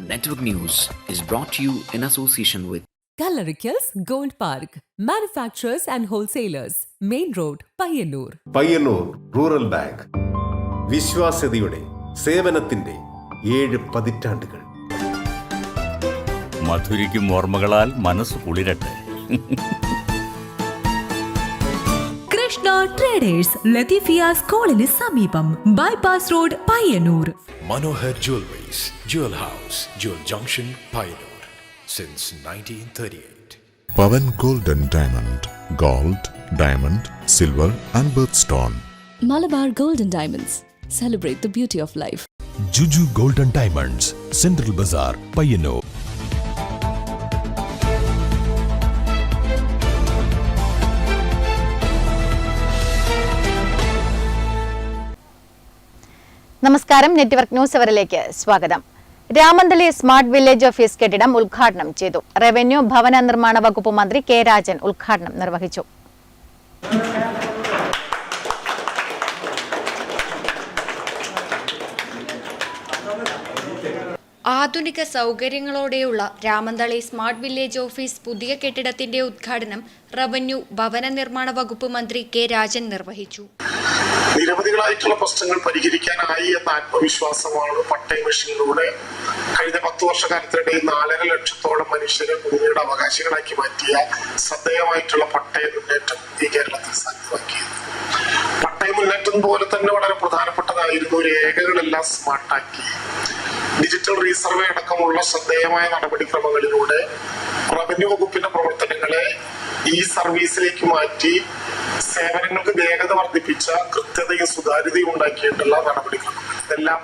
Network News is brought to you in association with Gallericals Gold Park, manufacturers and wholesalers, Main Road, Payyannur. Payyannur rural bank വിശ്വാസ്യതയുടെ സേവനത്തിന്റെ 7 പതിറ്റാണ്ടുകൾ. മധുരിക്കും ഓർമ്മകളാൽ മനസ്സ് കുളിരട്ടെ. Krishna traders ലത്തീഫിയാസ് കോളിന് സമീപം bypass road Payyanur. Manohar Jewelries, Jewel House, Jewel Junction, Payyanur, since 1938. Pavan Gold and Diamond, Gold, Diamond, Silver and Birthstone. Malabar Gold and Diamonds, celebrate the beauty of life. Juju Gold and Diamonds, Central Bazaar, Payyannur. നമസ്കാരം, network news അവറിലേക്ക് സ്വാഗതം. Ramanthali smart village office കെട്ടിടം ഉദ്ഘാടനം ചെയ്തു. Revenue ഭവന നിർമ്മാണ വകുപ്പ് മന്ത്രി K Rajan ഉദ്ഘാടനം നിർവഹിച്ചു. ആധുനിക സൗകര്യങ്ങളോടെയുള്ള രാമന്തളി സ്മാർട്ട് വില്ലേജ് ഓഫീസ് പുതിയ കെട്ടിടത്തിന്റെ ഉദ്ഘാടനം റവന്യൂ ഭവന നിർമ്മാണ വകുപ്പ് മന്ത്രി കെ രാജൻ നിർവഹിച്ചു. നിരവധികളായിട്ടുള്ള പ്രശ്നങ്ങൾ പരിഹരിക്കാനായി എന്ന ആത്മവിശ്വാസമാണ് പട്ടയ മെഷീനിലൂടെ കഴിഞ്ഞ 10 വർഷക്കാലത്തിനിടയിൽ 4.5 ലക്ഷത്തോളം മനുഷ്യരെ ഭൂമിയുടെ അവകാശികളാക്കി മാറ്റിയ ശ്രദ്ധേയമായിട്ടുള്ള പട്ടയ മുന്നേറ്റം ഈ കേരളത്തിൽ സാധ്യമാക്കിയത്. പട്ടയ മുന്നേറ്റം പോലെ തന്നെ വളരെ പ്രധാനപ്പെട്ടതായിരുന്നു രേഖകളെല്ലാം സ്മാർട്ടാക്കി ഡിജിറ്റൽ റീസർവേ അടക്കമുള്ള ശ്രദ്ധേയമായ നടപടിക്രമങ്ങളിലൂടെ റവന്യൂ വകുപ്പിന്റെ പ്രവർത്തനങ്ങളെ ഈ സർവീസിലേക്ക് മാറ്റി സേവനങ്ങൾക്ക് വേഗത വർദ്ധിപ്പിച്ച കൃത്യതയും സുതാര്യതയും ഉണ്ടാക്കിയിട്ടുള്ള നടപടിക്രമങ്ങൾ. ഇതെല്ലാം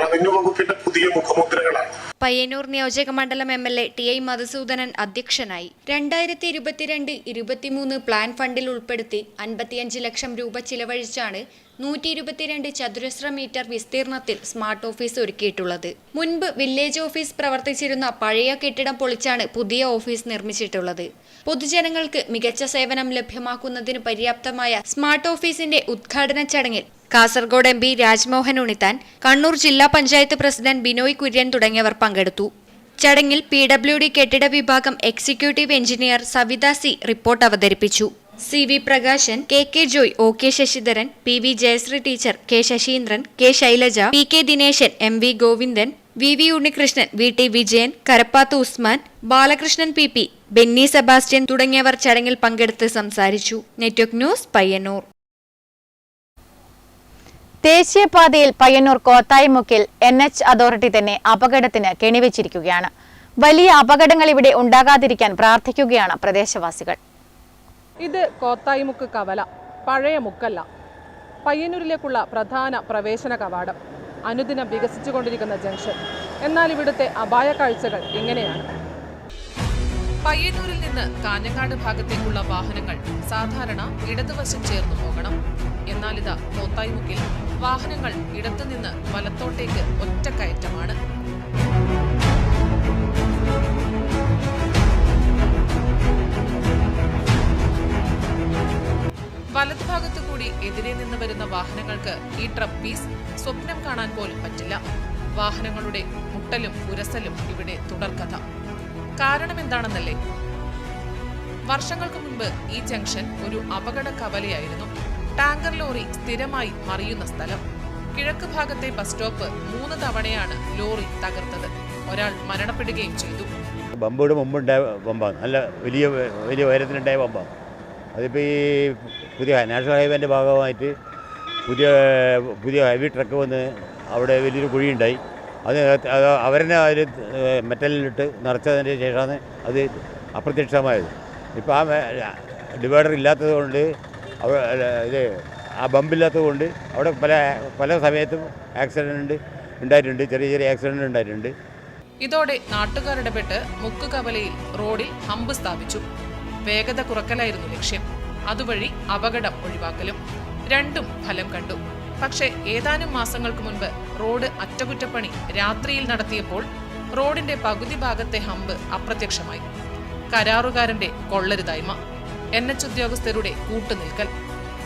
റവന്യൂ വകുപ്പിന്റെ പുതിയ മുഖമുദ്രകളാണ്. പയ്യന്നൂർ നിയോജക മണ്ഡലം MLA TI മധുസൂദനൻ അധ്യക്ഷനായി. 2022-23 പ്ലാൻ ഫണ്ടിൽ ഉൾപ്പെടുത്തി 55 ലക്ഷം രൂപ ചിലവഴിച്ചാണ് 122 ചതുരശ്ര മീറ്റർ വിസ്തീർണത്തിൽ സ്മാർട്ട് ഓഫീസ് ഒരുക്കിയിട്ടുള്ളത്. മുൻപ് വില്ലേജ് ഓഫീസ് പ്രവർത്തിച്ചിരുന്ന പഴയ കെട്ടിടം പൊളിച്ചാണ് പുതിയ ഓഫീസ് നിർമ്മിച്ചിട്ടുള്ളത്. പൊതുജനങ്ങൾക്ക് മികച്ച സേവനം ലഭ്യമാക്കുന്നതിന് പര്യാപ്തമായ സ്മാർട്ട് ഓഫീസിന്റെ ഉദ്ഘാടന ചടങ്ങിൽ കാസർഗോഡ് MP രാജ്മോഹൻ ഉണ്ണിത്താൻ, കണ്ണൂർ ജില്ലാ പഞ്ചായത്ത് പ്രസിഡന്റ് ബിനോയ് കുര്യൻ തുടങ്ങിയവർ പങ്കെടുത്തു. ചടങ്ങിൽ PWD കെട്ടിട വിഭാഗം executive engineer Savitha C report അവതരിപ്പിച്ചു. CV Prakashan, KK Joy, OK Sasidharan, PV Jayasree teacher, K Sasheendran, K Shailaja, PK Dineshan, MV Govindan, VV Unnikrishnan, VT Vijayan, Karappath Usman, Balakrishnan PP, Benny Sebastian തുടങ്ങിയവർ ചടങ്ങിൽ പങ്കെടുത്ത് സംസാരിച്ചു. Network news, Payyanur. ദേശീയപാതയിൽ പയ്യന്നൂർ കോത്തായിമുക്കിൽ NH അതോറിറ്റി തന്നെ അപകടത്തിന് കെണിവെച്ചിരിക്കുകയാണ്. വലിയ അപകടങ്ങൾ ഇവിടെ ഉണ്ടാകാതിരിക്കാൻ പ്രാർത്ഥിക്കുകയാണ് പ്രദേശവാസികൾ. ഇത് കോത്തായിമുക്ക് കവല, പഴയ മുക്കല്ല, പയ്യന്നൂരിലേക്കുള്ള പ്രധാന പ്രവേശന കവാടം. അനുദിനം വികസിച്ചുകൊണ്ടിരിക്കുന്ന ജംഗ്ഷൻ. എന്നാൽ ഇവിടുത്തെ അപായ കാഴ്ചകൾ ഇങ്ങനെയാണ്. പയ്യന്നൂരിൽ നിന്ന് കാഞ്ഞങ്ങാട് ഭാഗത്തേക്കുള്ള വാഹനങ്ങൾ സാധാരണ ഇടതുവശം ചേർന്നു പോകണം. എന്നാൽ ഇതാ കോത്തായിമുക്കിൽ വാഹനങ്ങൾ ഇടത്തുനിന്ന് വലത്തോട്ടേക്ക് ഒറ്റക്കയറ്റമാണ്. വലതുഭാഗത്തു കൂടി എതിരെ നിന്ന് വരുന്ന വാഹനങ്ങൾക്ക് ഈ ട്രപ്പീസ് സ്വപ്നം കാണാൻ പോലും പറ്റില്ല. വാഹനങ്ങളുടെ മുട്ടലും ഉരസലും ഇവിടെ തുടർക്കഥ. കാരണം എന്താണെന്നല്ലേ? വർഷങ്ങൾക്ക് മുൻപ് ഈ ജംഗ്ഷൻ ഒരു അപകട കവലയായിരുന്നു. ടാങ്കർ ലോറി സ്ഥിരമായി മറിയുന്ന സ്ഥലം. കിഴക്ക് ഭാഗത്തെ ബസ് സ്റ്റോപ്പ് 3 തവണയാണ് ലോറി തകർത്തത്. ഒരാൾ മരണപ്പെടുകയും ചെയ്തു. ബമ്പിയുടെ മുമ്പുണ്ടായ ബമ്പാണ്, നല്ല വലിയ ഉയരത്തിലുണ്ടായ ബമ്പാണ്. അതിപ്പോൾ ഈ പുതിയ നാഷണൽ ഹൈവേൻ്റെ ഭാഗമായിട്ട് പുതിയ ഹെവി ട്രക്ക് വന്ന് അവിടെ വലിയൊരു കുഴിയുണ്ടായി. അത് അവരെന്നെ അതിൽ മെറ്റലിലിട്ട് നിറച്ചതിന് ശേഷമാണ് അത് അപ്രത്യക്ഷമായത്. ഇപ്പോൾ ആ ഡിവൈഡർ ഇല്ലാത്തത് കൊണ്ട് ഇത് ആ ബമ്പില്ലാത്തത് കൊണ്ട് അവിടെ പല സമയത്തും ആക്സിഡൻറ്റ് ഉണ്ടായിട്ടുണ്ട്, ചെറിയ ആക്സിഡൻറ്റ് ഉണ്ടായിട്ടുണ്ട്. ഇതോടെ നാട്ടുകാരിടപെട്ട് മുക്ക് കവലയിൽ റോഡിൽ ഹമ്പ് സ്ഥാപിച്ചു. വേഗത കുറക്കലായിരുന്നു ലക്ഷ്യം. അതുവഴി അപകടം ഒഴിവാക്കലും. രണ്ടും ഫലം കണ്ടു. പക്ഷേ ഏതാനും മാസങ്ങൾക്ക് മുൻപ് റോഡ് അറ്റകുറ്റപ്പണി രാത്രിയിൽ നടത്തിയപ്പോൾ റോഡിന്റെ പകുതി ഭാഗത്തെ ഹമ്പ് അപ്രത്യക്ഷമായി. കരാറുകാരന്റെ കൊള്ളരുതായ്മ, NH ഉദ്യോഗസ്ഥരുടെ കൂട്ടുനിൽക്കൽ,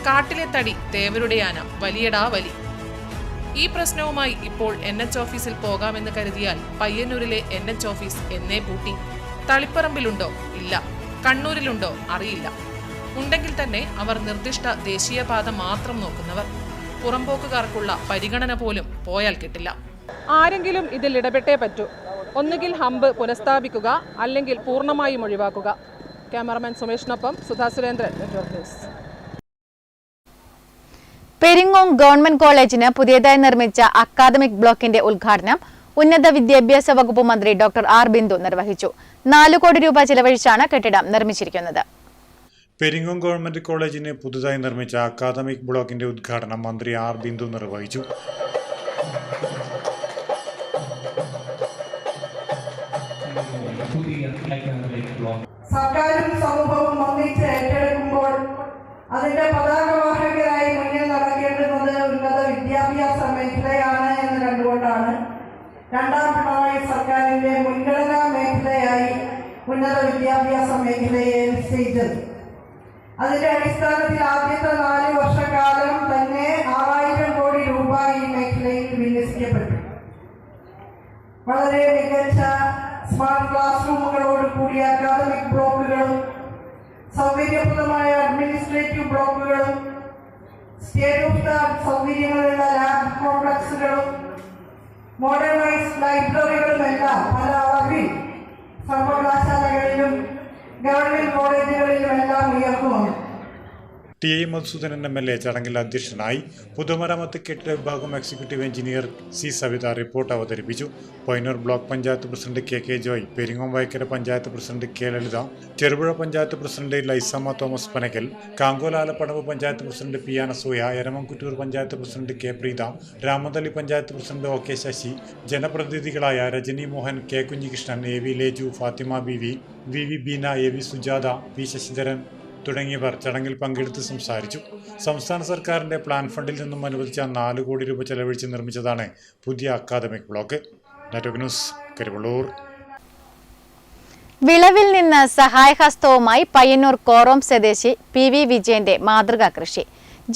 കാട്ടിലെ തടി തേവരുടെ ആന, വലിയടാ വലി. ഈ പ്രശ്നവുമായി ഇപ്പോൾ NH ഓഫീസിൽ പോകാമെന്ന് കരുതിയാൽ പയ്യന്നൂരിലെ NH ഓഫീസ് എന്നേ പൂട്ടി. തളിപ്പറമ്പിലുണ്ടോ? ഇല്ല. കണ്ണൂരിലുണ്ടോ? അറിയില്ല. ഉണ്ടെങ്കിൽ തന്നെ അവർ നിർദ്ദിഷ്ട ദേശീയപാത മാത്രം നോക്കുന്നവർ. പുറംപോക്കുകാർക്കുള്ള പരിഗണന പോലും പോയാൽ കിട്ടില്ല. ആരെങ്കിലും ഇതിൽ ഇടപെട്ടേ പറ്റൂ. ഒന്നുകിൽ ഹമ്പ് പുനഃസ്ഥാപിക്കുക, അല്ലെങ്കിൽ പൂർണ്ണമായും ഒഴിവാക്കുക. ക്യാമറമാൻ സുമേഷിനൊപ്പം Sudha Surendran, network news. Peringome government കോളേജിന് പുതിയതായി നിർമ്മിച്ച അക്കാദമിക് ബ്ലോക്കിന്റെ ഉദ്ഘാടനം ഉന്നത വിദ്യാഭ്യാസ വകുപ്പ് മന്ത്രി ഡോക്ടർ ആർ ബിന്ദു നിർവഹിച്ചു. 4 കോടി രൂപ ചിലവഴിച്ചാണ് കെട്ടിടം നിർമ്മിച്ചിരിക്കുന്നത്. പെരിങ്ങോം ഗവൺമെന്റ് കോളേജിന് പുതുതായി നിർമ്മിച്ച അക്കാദമിക് ബ്ലോക്കിന്റെ ഉദ്ഘാടനം മന്ത്രി ആർ ബിന്ദു നിർവഹിച്ചു. സർക്കാരും സമൂഹവും ഒന്നിച്ച് ഏറ്റെടുക്കുമ്പോൾ അതിന്റെ പതാകവാഹകരായി മുന്നിൽ നടക്കേണ്ടുന്നത് ഉന്നത വിദ്യാഭ്യാസ മേഖലയാണ് എന്ന് കണ്ടുകൊണ്ടാണ് രണ്ടാം പിണറായി സർക്കാരിന്റെ മുൻഗണനാ മേഖലയായി ഉന്നത വിദ്യാഭ്യാസ മേഖലയെ നിശ്ചയിച്ചത്. അതിന്റെ അടിസ്ഥാനത്തിൽ ആദ്യത്തെ 4 വർഷക്കാലം തന്നെ 6000 കോടി രൂപ ഈ മേഖലയിൽ വിന്യസിക്കപ്പെട്ടു. വളരെ മികച്ച സ്മാർട്ട് ക്ലാസ് റൂമുകളോട് കൂടിയ അക്കാദമിക് ബ്ലോക്കുകളും സൗകര്യപ്രദമായ അഡ്മിനിസ്ട്രേറ്റീവ് ബ്ലോക്കുകളും സ്റ്റേറ്റ് ഓഫ് ദ ആർട്ട് സൗകര്യങ്ങളുള്ള ലാബ് കോംപ്ലക്സുകളും മോഡേണൈസ്ഡ് ലൈബ്രറികളുമെല്ലാം പല അളവിൽ സർവകലാശാലകളിലും ഗവൺമെന്റ് കോളേജുകളിലുമെല്ലാം ഉയർന്നു വന്നു. ടി ഐ മധുസൂദനൻ MLA ചടങ്ങിൽ അധ്യക്ഷനായി. പൊതുമരാമത്ത് കെട്ടിട വിഭാഗം executive engineer C Savitha report അവതരിപ്പിച്ചു. Payyannur block panchayat president KK Joy, Peringome Vaikkara panchayat president K Lalitha, Cherupuzha panchayat president Lissamma Thomas Panakkal, Kankol Alappadavu panchayat president P Anasuya, Eramamkuttoor panchayat president K Preetha, Ramathali panchayat president OK Sasi, ജനപ്രതിനിധികളായ Rajani Mohan, K Kunhikrishnan, AV Leju, Fathima BV, VV Beena, AV Sujatha, P Sasidharan തുടങ്ങിയവർ ചടങ്ങിൽ പങ്കെടുത്ത് സംസാരിച്ചു. സംസ്ഥാന സർക്കാരിന്റെ പ്ലാൻ ഫണ്ടിൽ നിന്നും അനുവദിച്ച 4 കോടി രൂപ ചെലവഴിച്ച് നിർമ്മിച്ചതാണ് പുതിയ academic block. Network news, Karivellur. വിളവിൽ നിന്ന് സഹായഹസ്തവുമായി പയ്യന്നൂർ കോറോം സ്വദേശി PV വിജയന്റെ മാതൃകാ കൃഷി.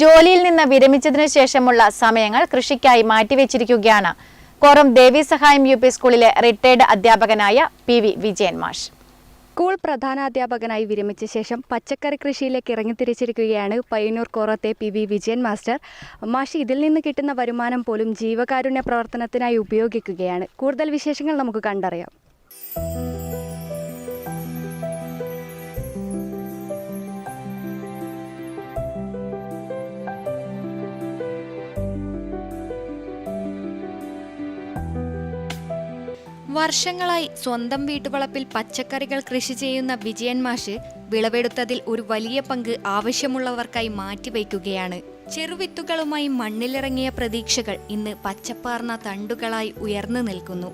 ജോലിയിൽ നിന്ന് വിരമിച്ചതിനു ശേഷമുള്ള സമയങ്ങൾ കൃഷിക്കായി മാറ്റിവെച്ചിരിക്കുകയാണ് കോറോം ദേവി സഹായം UP സ്കൂളിലെ റിട്ടയർഡ് അധ്യാപകനായ PV വിജയൻ മാഷ്. സ്കൂൾ പ്രധാനാധ്യാപകനായി വിരമിച്ച ശേഷം പച്ചക്കറി കൃഷിയിലേക്ക് ഇറങ്ങിത്തിരിച്ചിരിക്കുകയാണ് പയ്യന്നൂർ കോറത്തെ PV വിജയൻ മാസ്റ്റർ. മാഷ് ഇതിൽ നിന്ന് കിട്ടുന്ന വരുമാനം പോലും ജീവകാരുണ്യ പ്രവർത്തനത്തിനായി ഉപയോഗിക്കുകയാണ്. കൂടുതൽ വിശേഷങ്ങൾ നമുക്ക് കണ്ടറിയാം. വർഷങ്ങളായി സ്വന്തം വീട്ടുവളപ്പിൽ പച്ചക്കറികൾ കൃഷി ചെയ്യുന്ന വിജയൻ മാഷ് വിളവെടുത്തതിൽ ഒരു വലിയ പങ്ക് ആവശ്യമുള്ളവർക്കായി മാറ്റിവയ്ക്കുകയാണ്. ചെറുവിത്തുകളുമായി മണ്ണിലിറങ്ങിയ പ്രതീക്ഷകൾ ഇന്ന് പച്ചപ്പാർന്ന തണ്ടുകളായി ഉയർന്നു നിൽക്കുന്നു.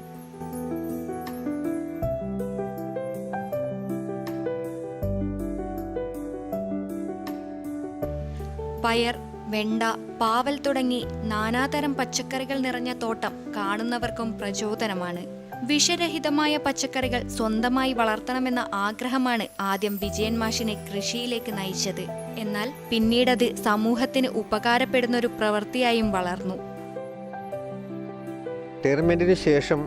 പയർ, വെണ്ട, പാവൽ തുടങ്ങി നാനാതരം പച്ചക്കറികൾ നിറഞ്ഞ തോട്ടം കാണുന്നവർക്കും പ്രചോദനമാണ്. വിഷരഹിതമായ പച്ചക്കറികൾ സ്വന്തമായി വളർത്തണമെന്ന ആഗ്രഹമാണ് ആദ്യം വിജയൻ മാഷിനെ കൃഷിയിലേക്ക് നയിച്ചത്. എന്നാൽ പിന്നീടത് സമൂഹത്തിന് ഉപകാരപ്പെടുന്ന ഒരു പ്രവൃത്തിയായും വളർന്നു. റിട്ടയർമെൻറ്റിന് ശേഷം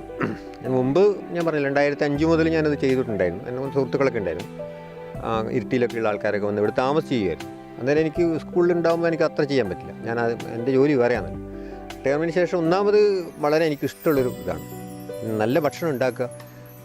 മുമ്പ് ഞാൻ പറഞ്ഞില്ല 2005 മുതൽ ഞാനത് ചെയ്തിട്ടുണ്ടായിരുന്നു. എൻ്റെ സുഹൃത്തുക്കളൊക്കെ ഉണ്ടായിരുന്നു. ഇരുട്ടിയിലൊക്കെ ഉള്ള ആൾക്കാരൊക്കെ വന്ന് ഇവിടെ താമസിക്കുമായിരുന്നു. അന്നേരം എനിക്ക് സ്കൂളിലുണ്ടാകുമ്പോൾ എനിക്ക് അത്ര ചെയ്യാൻ പറ്റില്ല. എൻ്റെ ജോലി വേറെയാണ്. റിട്ടയർമെൻറ്റിന് ശേഷം ഒന്നാമത് വളരെ എനിക്കിഷ്ടമുള്ളൊരു ഇതാണ് നല്ല ഭക്ഷണം ഉണ്ടാക്കുക.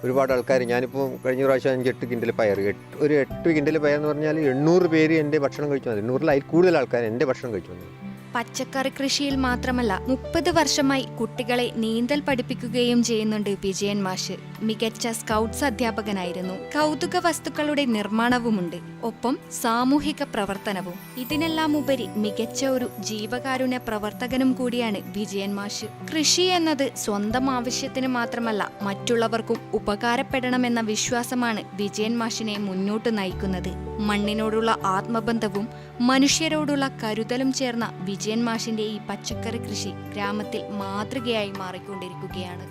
ഒരുപാട് ആൾക്കാർ, ഞാനിപ്പോൾ കഴിഞ്ഞ പ്രാവശ്യം 5-8 കിൻഡൽ പയർ, ഒരു 8 കിൻഡൽ പയർ എന്ന് പറഞ്ഞാൽ 800 പേര് എൻ്റെ ഭക്ഷണം കഴിച്ചു വന്നു. 800-ൽ അതിൽ കൂടുതൽ ആൾക്കാർ എൻ്റെ ഭക്ഷണം കഴിച്ചു വന്നു. പച്ചക്കറി കൃഷിയിൽ മാത്രമല്ല 30 വർഷമായി കുട്ടികളെ നീന്തൽ പഠിപ്പിക്കുകയും ചെയ്യുന്നുണ്ട് വിജയൻ മാഷ്. മികച്ച സ്കൗട്ട്സ് അധ്യാപകനായിരുന്നു. കൗതുക വസ്തുക്കളുടെ നിർമ്മാണവുമുണ്ട്, ഒപ്പം സാമൂഹിക പ്രവർത്തനവും. ഇതിനെല്ലാം ഉപരി മികച്ച ഒരു ജീവകാരുണ്യ പ്രവർത്തകനും കൂടിയാണ് വിജയൻ മാഷ്. കൃഷി എന്നത് സ്വന്തം ആവശ്യത്തിന് മാത്രമല്ല മറ്റുള്ളവർക്കും ഉപകാരപ്പെടണമെന്ന വിശ്വാസമാണ് വിജയൻ മാഷിനെ മുന്നോട്ട് നയിക്കുന്നത്. മണ്ണിനോടുള്ള ആത്മബന്ധവും മനുഷ്യരോടുള്ള കരുതലും ചേർന്ന വിജയൻ മാഷിന്റെ ഈ പച്ചക്കറി കൃഷി ഗ്രാമത്തിൽ മാതൃകയായി മാറിക്കൊണ്ടിരിക്കുകയാണ്.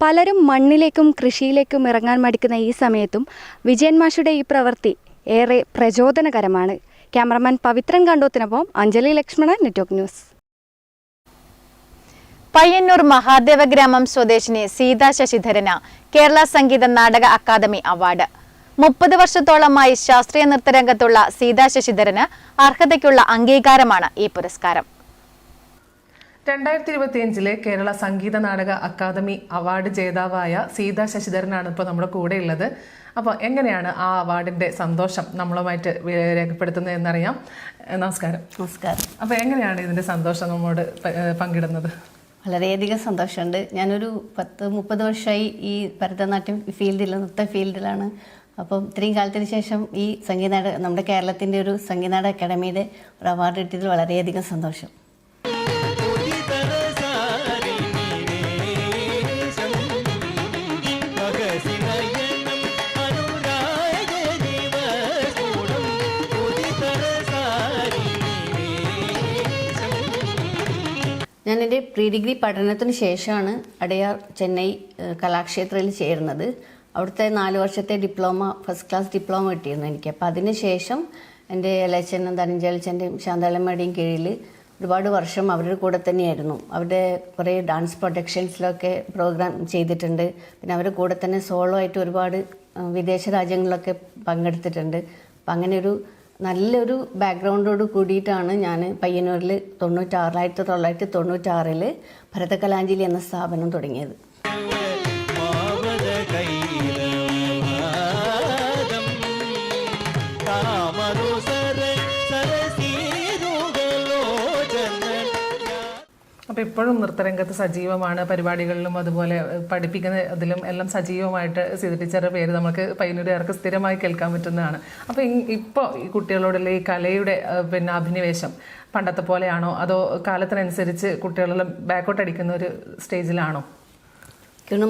പലരും മണ്ണിലേക്കും കൃഷിയിലേക്കും ഇറങ്ങാൻ മടിക്കുന്ന ഈ സമയത്തും വിജയൻ മാഷുടെ ഈ പ്രവൃത്തി ഏറെ പ്രചോദനകരമാണ്. ക്യാമറമാൻ പവിത്രൻ കണ്ടോത്തിനൊപ്പം അഞ്ജലി ലക്ഷ്മണൻ, നെറ്റ്വർക്ക് ന്യൂസ്. പയ്യന്നൂർ മഹാദേവഗ്രാമം സ്വദേശിനി സീത ശശിധരന് കേരള സംഗീത നാടക അക്കാദമി അവാർഡ്. 30 വർഷത്തോളമായി ശാസ്ത്രീയ നൃത്തരംഗത്തുള്ള സീത ശശിധരന് അർഹതയ്ക്കുള്ള അംഗീകാരമാണ് ഈ പുരസ്കാരം. 2025 കേരള സംഗീത നാടക അക്കാദമി അവാർഡ് ജേതാവായ സീത ശശിധരനാണ് ഇപ്പോൾ നമ്മുടെ കൂടെ ഉള്ളത്. അപ്പോൾ എങ്ങനെയാണ് ആ അവാർഡിന്റെ സന്തോഷം നമ്മളുമായിട്ട് രേഖപ്പെടുത്തുന്നത് എന്നറിയാം. നമസ്കാരം. നമസ്കാരം. അപ്പോൾ എങ്ങനെയാണ് ഇതിന്റെ സന്തോഷം നമ്മോട് പങ്കിടുന്നത്? വളരെയധികം സന്തോഷമുണ്ട്. ഞാനൊരു 10-30 വർഷമായി ഈ ഭരതനാട്യം ഫീൽഡിൽ, നൃത്ത ഫീൽഡിലാണ്. അപ്പം ഇത്രയും കാലത്തിന് ശേഷം ഈ നമ്മുടെ കേരളത്തിൻ്റെ ഒരു സംഗീതനാടക അക്കാദമിയുടെ ഒരു അവാർഡ് കിട്ടിയതിൽ വളരെയധികം സന്തോഷം. ഞാൻ എൻ്റെ പ്രീ ഡിഗ്രി പഠനത്തിന് ശേഷമാണ് അടയാർ ചെന്നൈ കലാക്ഷേത്രയിൽ ചേരുന്നത്. അവിടുത്തെ 4 വർഷത്തെ ഡിപ്ലോമ, ഫസ്റ്റ് ക്ലാസ് ഡിപ്ലോമ കിട്ടിയിരുന്നു എനിക്ക്. അപ്പോൾ അതിന് ശേഷം എൻ്റെ ഇളയച്ചനും ധനഞ്ജയച്ചൻ്റെയും ശാന്താളമ്മയുടെയും കീഴിൽ ഒരുപാട് വർഷം അവരുടെ കൂടെ തന്നെയായിരുന്നു. അവരുടെ കുറേ ഡാൻസ് പ്രൊഡക്ഷൻസിലൊക്കെ പ്രോഗ്രാം ചെയ്തിട്ടുണ്ട്. പിന്നെ അവരുടെ കൂടെ തന്നെ സോളോ ആയിട്ട് ഒരുപാട് വിദേശ രാജ്യങ്ങളിലൊക്കെ പങ്കെടുത്തിട്ടുണ്ട്. അപ്പം അങ്ങനെ ഒരു നല്ലൊരു ബാക്ക്ഗ്രൗണ്ടോട് കൂടിയിട്ടാണ് ഞാൻ പയ്യന്നൂരിൽ 1996 ഭരതകലാഞ്ജലി എന്ന സ്ഥാപനം തുടങ്ങിയത്. അപ്പോൾ ഇപ്പോഴും നൃത്തരംഗത്ത് സജീവമാണ്, പരിപാടികളിലും അതുപോലെ പഠിപ്പിക്കുന്ന ഇതിലും എല്ലാം സജീവമായിട്ട് സീത ടീച്ചറുടെ പേര് നമുക്ക് പയ്യന്നൂരുകാർക്ക് സ്ഥിരമായി കേൾക്കാൻ പറ്റുന്നതാണ്. അപ്പോൾ ഇപ്പോൾ ഈ കുട്ടികളോടുള്ള ഈ കലയുടെ അഭിനിവേശം പണ്ടത്തെ പോലെയാണോ, അതോ കാലത്തിനനുസരിച്ച് കുട്ടികളെല്ലാം ബാക്കോട്ട് അടിക്കുന്ന ഒരു സ്റ്റേജിലാണോ?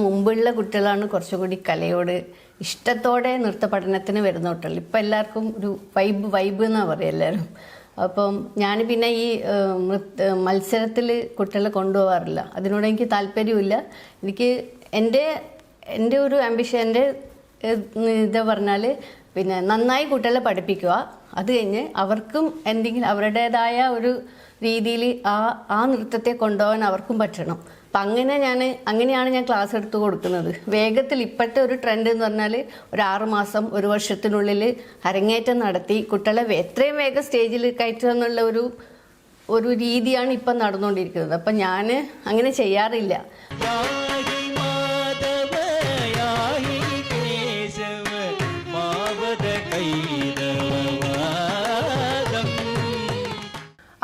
മുമ്പുള്ള കുട്ടികളാണ് കുറച്ചുകൂടി കലയോട് ഇഷ്ടത്തോടെ നൃത്ത പഠനത്തിന് വരുന്ന കുട്ടികൾ. ഇപ്പം എല്ലാവർക്കും ഒരു വൈബ് എന്നാണ് പറയുക എല്ലാവരും. അപ്പം ഞാൻ പിന്നെ ഈ മത്സരത്തിൽ കുട്ടികളെ കൊണ്ടുപോകാറില്ല. അതിനോട് എനിക്ക് താല്പര്യമില്ല. എനിക്ക് എൻ്റെ ഒരു ആംബിഷൻ, എൻ്റെ ഇത് പറഞ്ഞാൽ പിന്നെ നന്നായി കുട്ടികളെ പഠിപ്പിക്കുക. അത് കഴിഞ്ഞ് അവർക്കും എന്തെങ്കിലും അവരുടേതായ ഒരു രീതിയിൽ ആ നൃത്തത്തെ കൊണ്ടുപോകാൻ അവർക്കും പറ്റണം. അപ്പം അങ്ങനെയാണ് ഞാൻ ക്ലാസ് എടുത്ത് കൊടുക്കുന്നത്. വേഗത്തിൽ ഇപ്പോഴത്തെ ഒരു ട്രെൻഡ് എന്ന് പറഞ്ഞാൽ ഒരു 6 മാസം 1 വർഷത്തിനുള്ളിൽ അരങ്ങേറ്റം നടത്തി കുട്ടികളെ എത്രയും വേഗം സ്റ്റേജിൽ കയറ്റുക എന്നുള്ള ഒരു രീതിയാണ് ഇപ്പം നടന്നുകൊണ്ടിരിക്കുന്നത്. അപ്പം ഞാൻ അങ്ങനെ ചെയ്യാറില്ല.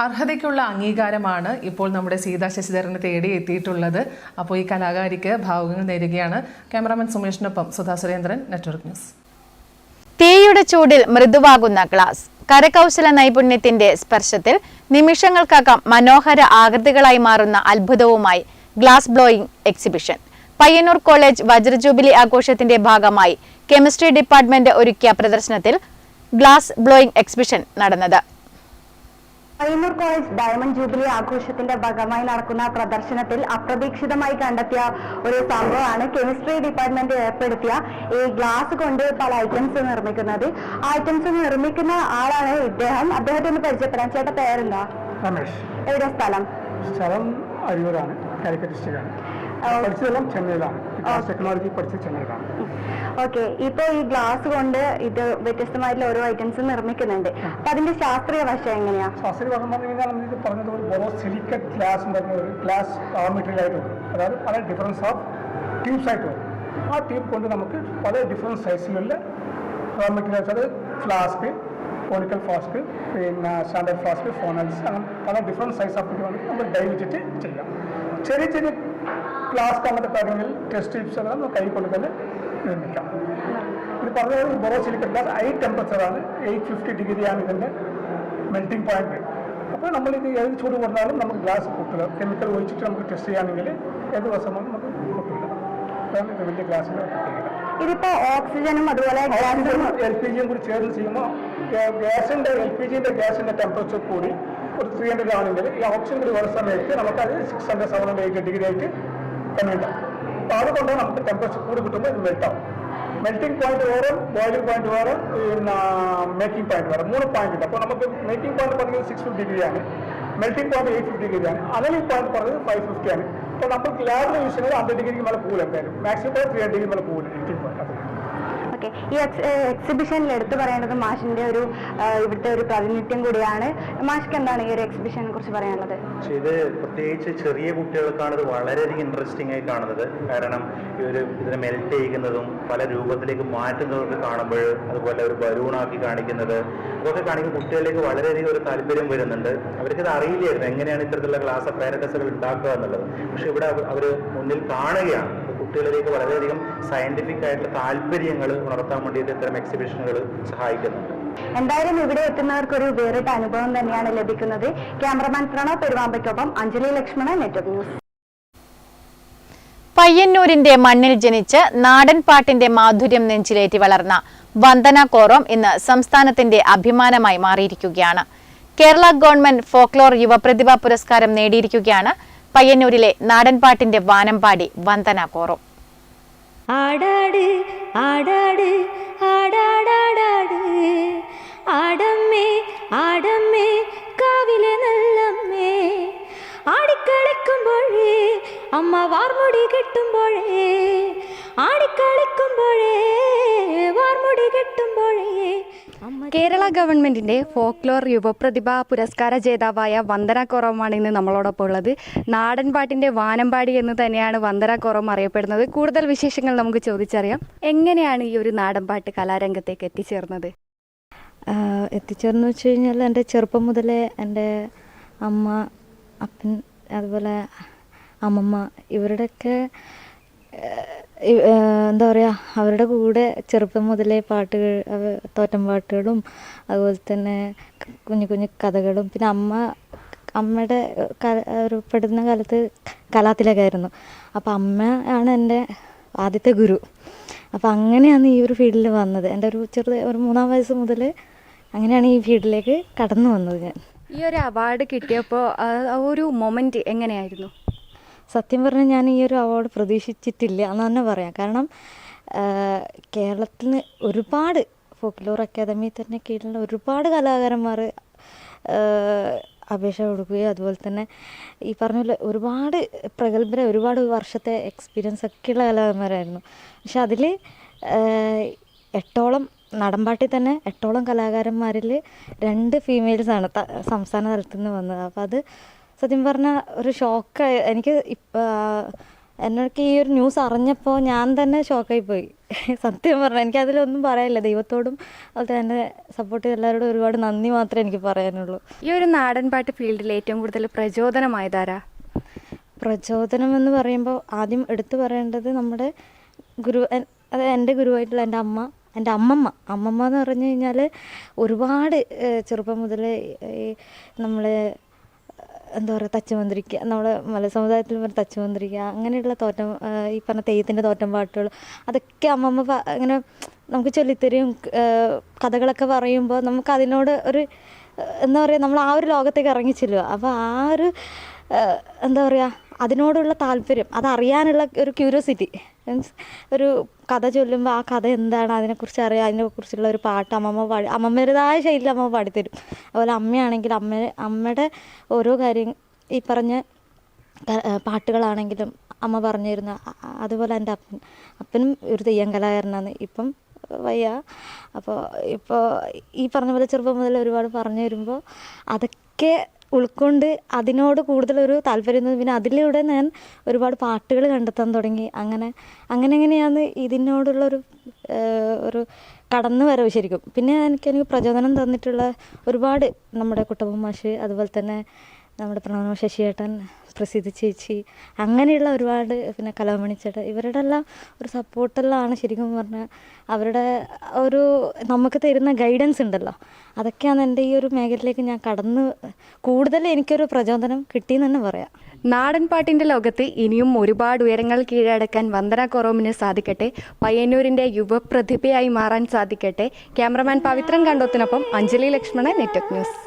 അർഹതയ്ക്കുള്ള അംഗീകാരമാണ് ഇപ്പോൾ നമ്മുടെ സീത ശശിധരനെ തേടി എത്തിയിട്ടുള്ളത്. അപ്പോൾ ഈ കലാകാരിക്ക് ഭാവുകങ്ങൾ നേരുകയാണ്. ക്യാമറാമാൻ സുമേഷിനൊപ്പം സുധാ സുരേന്ദ്രൻ, നെറ്റ്വർക്ക് ന്യൂസ്. തീയുടെ ചൂടിൽ മൃദുവാകുന്ന ഗ്ലാസ്, കരകൗശല നൈപുണ്യത്തിന്റെ സ്പർശത്തിൽ നിമിഷങ്ങൾക്കകം മനോഹര ആകൃതികളായി മാറുന്ന അത്ഭുതവുമായി glass blowing exhibition. Payyannur college വജ്ര ജൂബിലി ആഘോഷത്തിന്റെ ഭാഗമായി കെമിസ്ട്രി ഡിപ്പാർട്ട്മെന്റ് ഒരുക്കിയ പ്രദർശനത്തിൽ ഗ്ലാസ് ബ്ലോയിങ് എക്സിബിഷൻ നടന്നത്. പയ്യന്നൂർ കോളേജ് ഡയമണ്ട് ജൂബിലി ആഘോഷത്തിന്റെ ഭാഗമായി നടക്കുന്ന പ്രദർശനത്തിൽ അപ്രതീക്ഷിതമായി കണ്ടെത്തിയ ഒരു സംഭവമാണ് കെമിസ്ട്രി ഡിപ്പാർട്ട്മെന്റ് ഏർപ്പെടുത്തിയ ഈ ഗ്ലാസ് കൊണ്ട് പല ഐറ്റംസ് നിർമ്മിക്കുന്നത്. ആ ഐറ്റംസ് നിർമ്മിക്കുന്ന ആളാണ് അദ്ദേഹത്തെ ഒന്ന് പരിചയപ്പെടാൻ. ചേട്ടാ പേരെന്താ? രമേശ്. എവിടെ സ്ഥലം? സ്ഥലം അരിയൂരാണ്, കാലിക്കറ്റ് ഡിസ്ട്രിക്റ്റാണ്. പഠിച്ചതെല്ലാം ചെന്നൈയിലാണ്. ടെക്നോളജി പഠിച്ചത് ചെന്നൈയിലാണ്. ഓക്കെ. ഇപ്പോൾ ഈ ഗ്ലാസ് കൊണ്ട് ഇത് വ്യത്യസ്തമായിട്ടുള്ള ഓരോ ഐറ്റംസ് നിർമ്മിക്കുന്നുണ്ട്. അപ്പൊ അതിന്റെ ശാസ്ത്രീയ വശം എങ്ങനെയാ? ശാസ്ത്രീയ വശം പറഞ്ഞു കഴിഞ്ഞാൽ നമ്മൾ ഇത് പറഞ്ഞതുപോലെ ബോറോസിലിക്കറ്റ് ഗ്ലാസ് എന്ന് പറഞ്ഞ ഒരു ഗ്ലാസ് റോ മെറ്റീരിയൽ ആയിട്ട് വരും. അതായത് പല ഡിഫറൻസ് ഓഫ് ട്യൂബ്സ് ആയിട്ട് വരും. ആ ട്യൂബ് കൊണ്ട് നമുക്ക് പല ഡിഫറൻറ്റ് സൈസിലുള്ള റോ മെറ്റീരിയൽസ്, അത് ഫ്ലാസ്ക്, കോണിക്കൽ ഫ്ലാസ്ക്, പിന്നെ സ്റ്റാൻഡേർഡ് ഫ്ലാസ്ക്, ഫോണൽസ്, അങ്ങനെ പല ഡിഫറൻറ്റ് സൈസ് ഓഫ് ഇത് വന്നിട്ട് നമ്മൾ ഡൈ വെച്ചിട്ട് ചെയ്യാം. ചെറിയ ചെറിയ ഫ്ലാസ്ക് അങ്ങനത്തെ കാര്യങ്ങളിൽ ടെസ്റ്റ് ട്യൂബ്സ് എല്ലാം നമ്മൾ കൈ കൊണ്ട് തന്നെ നിർമ്മിക്കാം. ഇത് പറഞ്ഞത് ബോറോസിലിക്കറ്റ് ഗ്ലാസ് ഹൈ ടെമ്പറേച്ചറാണ്, 850 ഡിഗ്രിയാണ് ഇതിൻ്റെ മെൽറ്റിംഗ് പോയിന്റ്. അപ്പോൾ നമ്മളിത് ഏത് ചൂട് കൊടുത്താലും നമുക്ക് ഗ്ലാസ് പൊട്ടില്ല. കെമിക്കൽ ഒഴിച്ചിട്ട് നമുക്ക് ടെസ്റ്റ് ചെയ്യുകയാണെങ്കിൽ ഏത് ദിവസവും നമുക്ക് പൊട്ടില്ല. അതാണ് ഇത് വലിയ ഗ്ലാസിൻ്റെ പ്രത്യേകത. ഇതിപ്പോൾ ഓക്സിജനും അതുപോലെ LPG കൂടി ചേർന്ന് ചെയ്യുമ്പോൾ LPGൻ്റെ ഗ്യാസിൻ്റെ ടെമ്പറേച്ചർ കൂടി ഒരു 300 ആണെങ്കിൽ ഈ ഓക്സിജൻ കൂടി വരുന്ന സമയത്ത് നമുക്കത് 600, 700, 800 ഡിഗ്രി ആയിട്ട് കമ്മിയുണ്ടാവും. അപ്പോൾ അതുകൊണ്ട് നമുക്ക് ടെമ്പറേച്ചർ കൂടി കിട്ടുമ്പോൾ ഇത് മെൽറ്റാവും. മെൽറ്റിംഗ് പോയിന്റ് വേറെ, ബോയിലിംഗ് പോയിന്റ് വേറെ, പിന്നെ മേക്കിംഗ് പോയിന്റ് വേറെ, 3 പോയിന്റ് ഉണ്ട്. അപ്പോൾ നമുക്ക് മേക്കിംഗ് പോയിന്റ് പറഞ്ഞത് 650 ഡിഗ്രിയാണ്, മെൽറ്റിംഗ് പോയിന്റ് 850 ഡിഗ്രിയാണ്, അനലിംഗ് പോയിന്റ് പറഞ്ഞത് 550 ആണ്. ഇപ്പോൾ നമ്മൾ ലാബിൽ യൂസ് ചെയ്യുന്നത് 100 ഡിഗ്രിക്ക് മേലെ പോകില്ല, എന്തായാലും മാക്സിമം 300 ഡിഗ്രി മേലെ പോകില്ല. ഓക്കെ, ഈ എക്സിബിഷനിൽ എടുത്തു പറയേണ്ടത് മാഷിൻ്റെ ഒരു ഇവിടുത്തെ ഒരു പ്രാതിനിധ്യം കൂടിയാണ്. മാഷ്ക്ക് എന്താണ് ഈ ഒരു എക്സിബിഷനെ കുറിച്ച് പറയാനുള്ളത്? ഇത് പ്രത്യേകിച്ച് ചെറിയ കുട്ടികൾക്കാണ് ഇത് വളരെയധികം ഇൻട്രസ്റ്റിംഗ് ആയി കാണുന്നത്. കാരണം ഇതിനെ മെൽറ്റ് ചെയ്യുന്നതും പല രൂപത്തിലേക്ക് മാറ്റുന്നതൊക്കെ കാണുമ്പോൾ, അതുപോലെ ഒരു ബലൂണാക്കി കാണിക്കുന്നത്, അതൊക്കെ കാണിക്കുന്ന കുട്ടികളിലേക്ക് വളരെയധികം ഒരു താല്പര്യം വരുന്നുണ്ട്. അവർക്കിത് അറിയില്ലായിരുന്നു എങ്ങനെയാണ് ഇത്തരത്തിലുള്ള ഗ്ലാസ് അപ്പാരറ്റസുകൾ ഉണ്ടാക്കുക എന്നുള്ളത്. പക്ഷെ ഇവിടെ അവർ മുന്നിൽ കാണുകയാണ്. കുട്ടികളിലേക്ക് വളരെയധികം സയന്റിഫിക് ആയിട്ടുള്ള താല്പര്യങ്ങൾ ഉണർത്താൻ വേണ്ടിയിട്ട് ഇത്തരം എക്സിബിഷനുകൾ സഹായിക്കുന്നുണ്ട്. എന്തായാലും ഇവിടെ എത്തുന്നവർക്ക് ഒരു വേറിട്ട അനുഭവം തന്നെയാണ് ലഭിക്കുന്നത്. ക്യാമറമാൻ പ്രണവ് പെരുവാമ്പയ്ക്കൊപ്പം അഞ്ജലി ലക്ഷ്മണ, നെറ്റ്വർക്ക് ന്യൂസ്. പയ്യന്നൂരിന്റെ മണ്ണിൽ ജനിച്ച് നാടൻ പാട്ടിന്റെ മാധുര്യം നെഞ്ചിലേറ്റി വളർന്ന വന്ദന കോറോം ഇന്ന് സംസ്ഥാനത്തിന്റെ അഭിമാനമായി മാറിയിരിക്കുകയാണ്. കേരള ഗവൺമെന്റ് ഫോക്ലോർ യുവപ്രതിഭാ പുരസ്കാരം നേടിയിരിക്കുകയാണ് പയ്യന്നൂരിലെ നാടൻപാട്ടിന്റെ വാനമ്പാടി വന്ദന കോറോം. ആടാട് ആടാട് ആടാടാടാട് ആടമ്മേ ആടമ്മേ കാവിലെ നല്ലമ്മേ ആടിക്കളിക്കുമ്പോഴേ അമ്മ വാർമുടി കെട്ടുമ്പോഴേ ആടിക്കളിക്കുമ്പോഴേ വാർമുടി കെട്ടുമ്പോഴേ. കേരള ഗവൺമെൻറ്റിൻ്റെ ഫോക്ലോർ യുവപ്രതിഭാ പുരസ്കാര ജേതാവായ വന്ദന കോറോമാണ് ഇന്ന് നമ്മളോടൊപ്പം ഉള്ളത്. നാടൻപാട്ടിൻ്റെ വാനമ്പാടി എന്ന് തന്നെയാണ് വന്ദന കോറോം അറിയപ്പെടുന്നത്. കൂടുതൽ വിശേഷങ്ങൾ നമുക്ക് ചോദിച്ചറിയാം. എങ്ങനെയാണ് ഈ ഒരു നാടൻപാട്ട് കലാരംഗത്തേക്ക് എത്തിച്ചേർന്നത്? എത്തിച്ചേർന്ന് വെച്ച് കഴിഞ്ഞാൽ എൻ്റെ ചെറുപ്പം മുതലേ എൻ്റെ അമ്മ, അപ്പൻ, അതുപോലെ അമ്മമ്മ, ഇവരുടെയൊക്കെ എന്താ പറയുക, അവരുടെ കൂടെ ചെറുപ്പം മുതലേ പാട്ടുകൾ, തോറ്റം പാട്ടുകളും അതുപോലെ തന്നെ കുഞ്ഞു കുഞ്ഞു കഥകളും, പിന്നെ അമ്മയുടെ ഒരു പെടുന്ന കാലത്ത് കലാതിലകമായിരുന്നു. അപ്പോൾ അമ്മയാണ് എൻ്റെ ആദ്യത്തെ ഗുരു. അപ്പോൾ അങ്ങനെയാണ് ഈ ഒരു ഫീൽഡിൽ വന്നത്. എൻ്റെ ഒരു 3-ാം വയസ്സ് മുതൽ അങ്ങനെയാണ് ഈ ഫീൽഡിലേക്ക് കടന്നു വന്നത് ഞാൻ. ഈ ഒരു അവാർഡ് കിട്ടിയപ്പോൾ ഒരു മൊമെൻറ്റ് എങ്ങനെയായിരുന്നു? സത്യം പറഞ്ഞാൽ ഞാൻ ഈ ഒരു അവാർഡ് പ്രതീക്ഷിച്ചിട്ടില്ല എന്ന് തന്നെ പറയാം. കാരണം കേരളത്തിൽ നിന്ന് ഒരുപാട് ഫോക്ലോർ അക്കാദമി തന്നെ കീഴിലുള്ള ഒരുപാട് കലാകാരന്മാർ അപേക്ഷ കൊടുക്കുകയും അതുപോലെ തന്നെ ഈ പറഞ്ഞ പോലെ ഒരുപാട് പ്രഗത്ഭരെ, ഒരുപാട് വർഷത്തെ എക്സ്പീരിയൻസ് ഒക്കെയുള്ള കലാകാരന്മാരായിരുന്നു. പക്ഷെ അതിൽ 8ഓളം നാടൻപാട്ടിൽ തന്നെ 8ഓളം കലാകാരന്മാരിൽ 2 ഫീമെയിൽസാണ് സംസ്ഥാന തലത്തിൽ നിന്ന് വന്നത്. അപ്പോൾ അത് സത്യം പറഞ്ഞാൽ ഒരു ഷോക്കായി. എനിക്ക് എന്നൊക്കെ ഈ ഒരു ന്യൂസ് അറിഞ്ഞപ്പോൾ ഞാൻ തന്നെ ഷോക്കായി പോയി. സത്യം പറഞ്ഞാൽ എനിക്കതിലൊന്നും പറയാനില്ല. ദൈവത്തോടും അതുപോലെ തന്നെ സപ്പോർട്ട് ചെയ്ത എല്ലാവരോടും ഒരുപാട് നന്ദി മാത്രമേ എനിക്ക് പറയാനുള്ളൂ. ഈ ഒരു നാടൻപാട്ട് ഫീൽഡിൽ ഏറ്റവും കൂടുതൽ പ്രചോദനമായതാരാ? പ്രചോദനം എന്ന് പറയുമ്പോൾ ആദ്യം എടുത്തു പറയേണ്ടത് നമ്മുടെ ഗുരു, അത് എൻ്റെ ഗുരുവായിട്ടുള്ള എൻ്റെ അമ്മമ്മ എന്ന് പറഞ്ഞു കഴിഞ്ഞാൽ ഒരുപാട് ചെറുപ്പം മുതൽ നമ്മളെ എന്താ പറയുക, തച്ചുമന്ത്രിക്കുക, നമ്മുടെ മലയ സമുദായത്തിൽ പറഞ്ഞ തച്ചുമന്ത്രിക്കുക, അങ്ങനെയുള്ള ഈ പറഞ്ഞ തെയ്യത്തിൻ്റെ തോറ്റം പാട്ടുകൾ, അതൊക്കെ അമ്മമ്മ ഇങ്ങനെ നമുക്ക് ചൊല്ലിത്തരും. കഥകളൊക്കെ പറയുമ്പോൾ നമുക്ക് അതിനോട് ഒരു എന്താ പറയുക, നമ്മൾ ആ ഒരു ലോകത്തേക്ക് ഇറങ്ങിച്ചെല്ലുക. അപ്പോൾ ആ ഒരു എന്താ പറയുക, അതിനോടുള്ള താല്പര്യം, അതറിയാനുള്ള ഒരു ക്യൂരിയോസിറ്റി, മീൻസ് ഒരു കഥ ചൊല്ലുമ്പോൾ ആ കഥ എന്താണ്, അതിനെക്കുറിച്ച് അറിയാം, അതിനെക്കുറിച്ചുള്ള ഒരു പാട്ട് അമ്മമ്മേടേതായ ശൈലിയിൽ അമ്മ പാടിത്തരും. അതുപോലെ അമ്മയാണെങ്കിൽ അമ്മയുടെ ഓരോ കാര്യം, ഈ പറഞ്ഞ പാട്ടുകളാണെങ്കിലും അമ്മ പറഞ്ഞു തരുന്ന. അതുപോലെ എൻ്റെ അപ്പനും ഒരു തെയ്യം കലാകാരനാണ്. ഇപ്പം വയ്യ. അപ്പോൾ ഇപ്പോൾ ഈ പറഞ്ഞ പോലെ ചെറുപ്പം മുതൽ ഒരുപാട് പറഞ്ഞു തരുമ്പോൾ അതൊക്കെ ഉൾക്കൊണ്ട് അതിനോട് കൂടുതലൊരു താല്പര്യം തോന്നി. പിന്നെ അതിലൂടെ ഞാൻ ഒരുപാട് പാട്ടുകൾ കണ്ടെത്താൻ തുടങ്ങി. അങ്ങനെയാണ് ഇതിനോടുള്ളൊരു ഒരു കടന്നു വരവ് ശരിക്കും. പിന്നെ എനിക്ക് പ്രചോദനം തന്നിട്ടുള്ള ഒരുപാട് നമ്മുടെ കുട്ടപ്പൻ മാഷ്, അതുപോലെ തന്നെ നമ്മുടെ പ്രണവ ശശിയേട്ടൻ, പ്രസിദ്ധ ചേച്ചി, അങ്ങനെയുള്ള ഒരുപാട്, പിന്നെ കലാമണി ചേട്ടൻ, ഇവരുടെ എല്ലാം ഒരു സപ്പോർട്ടെല്ലാം ശരിക്കും പറഞ്ഞാൽ അവരുടെ ഒരു നമുക്ക് തരുന്ന ഗൈഡൻസ് ഉണ്ടല്ലോ, അതൊക്കെയാണ് എൻ്റെ ഈ ഒരു മേഖലയിലേക്ക് ഞാൻ കൂടുതൽ എനിക്കൊരു പ്രചോദനം കിട്ടിയെന്ന് തന്നെ പറയാം. നാടൻപാട്ടിൻ്റെ ലോകത്ത് ഇനിയും ഒരുപാട് ഉയരങ്ങൾ കീഴടക്കാൻ വന്ദന കോറോമിന് സാധിക്കട്ടെ. പയ്യന്നൂരിൻ്റെ യുവപ്രതിഭയായി മാറാൻ സാധിക്കട്ടെ. ക്യാമറമാൻ പവിത്രൻ കണ്ടോത്തിനൊപ്പം അഞ്ജലി ലക്ഷ്മണ, നെറ്റ്വർക്ക് ന്യൂസ്.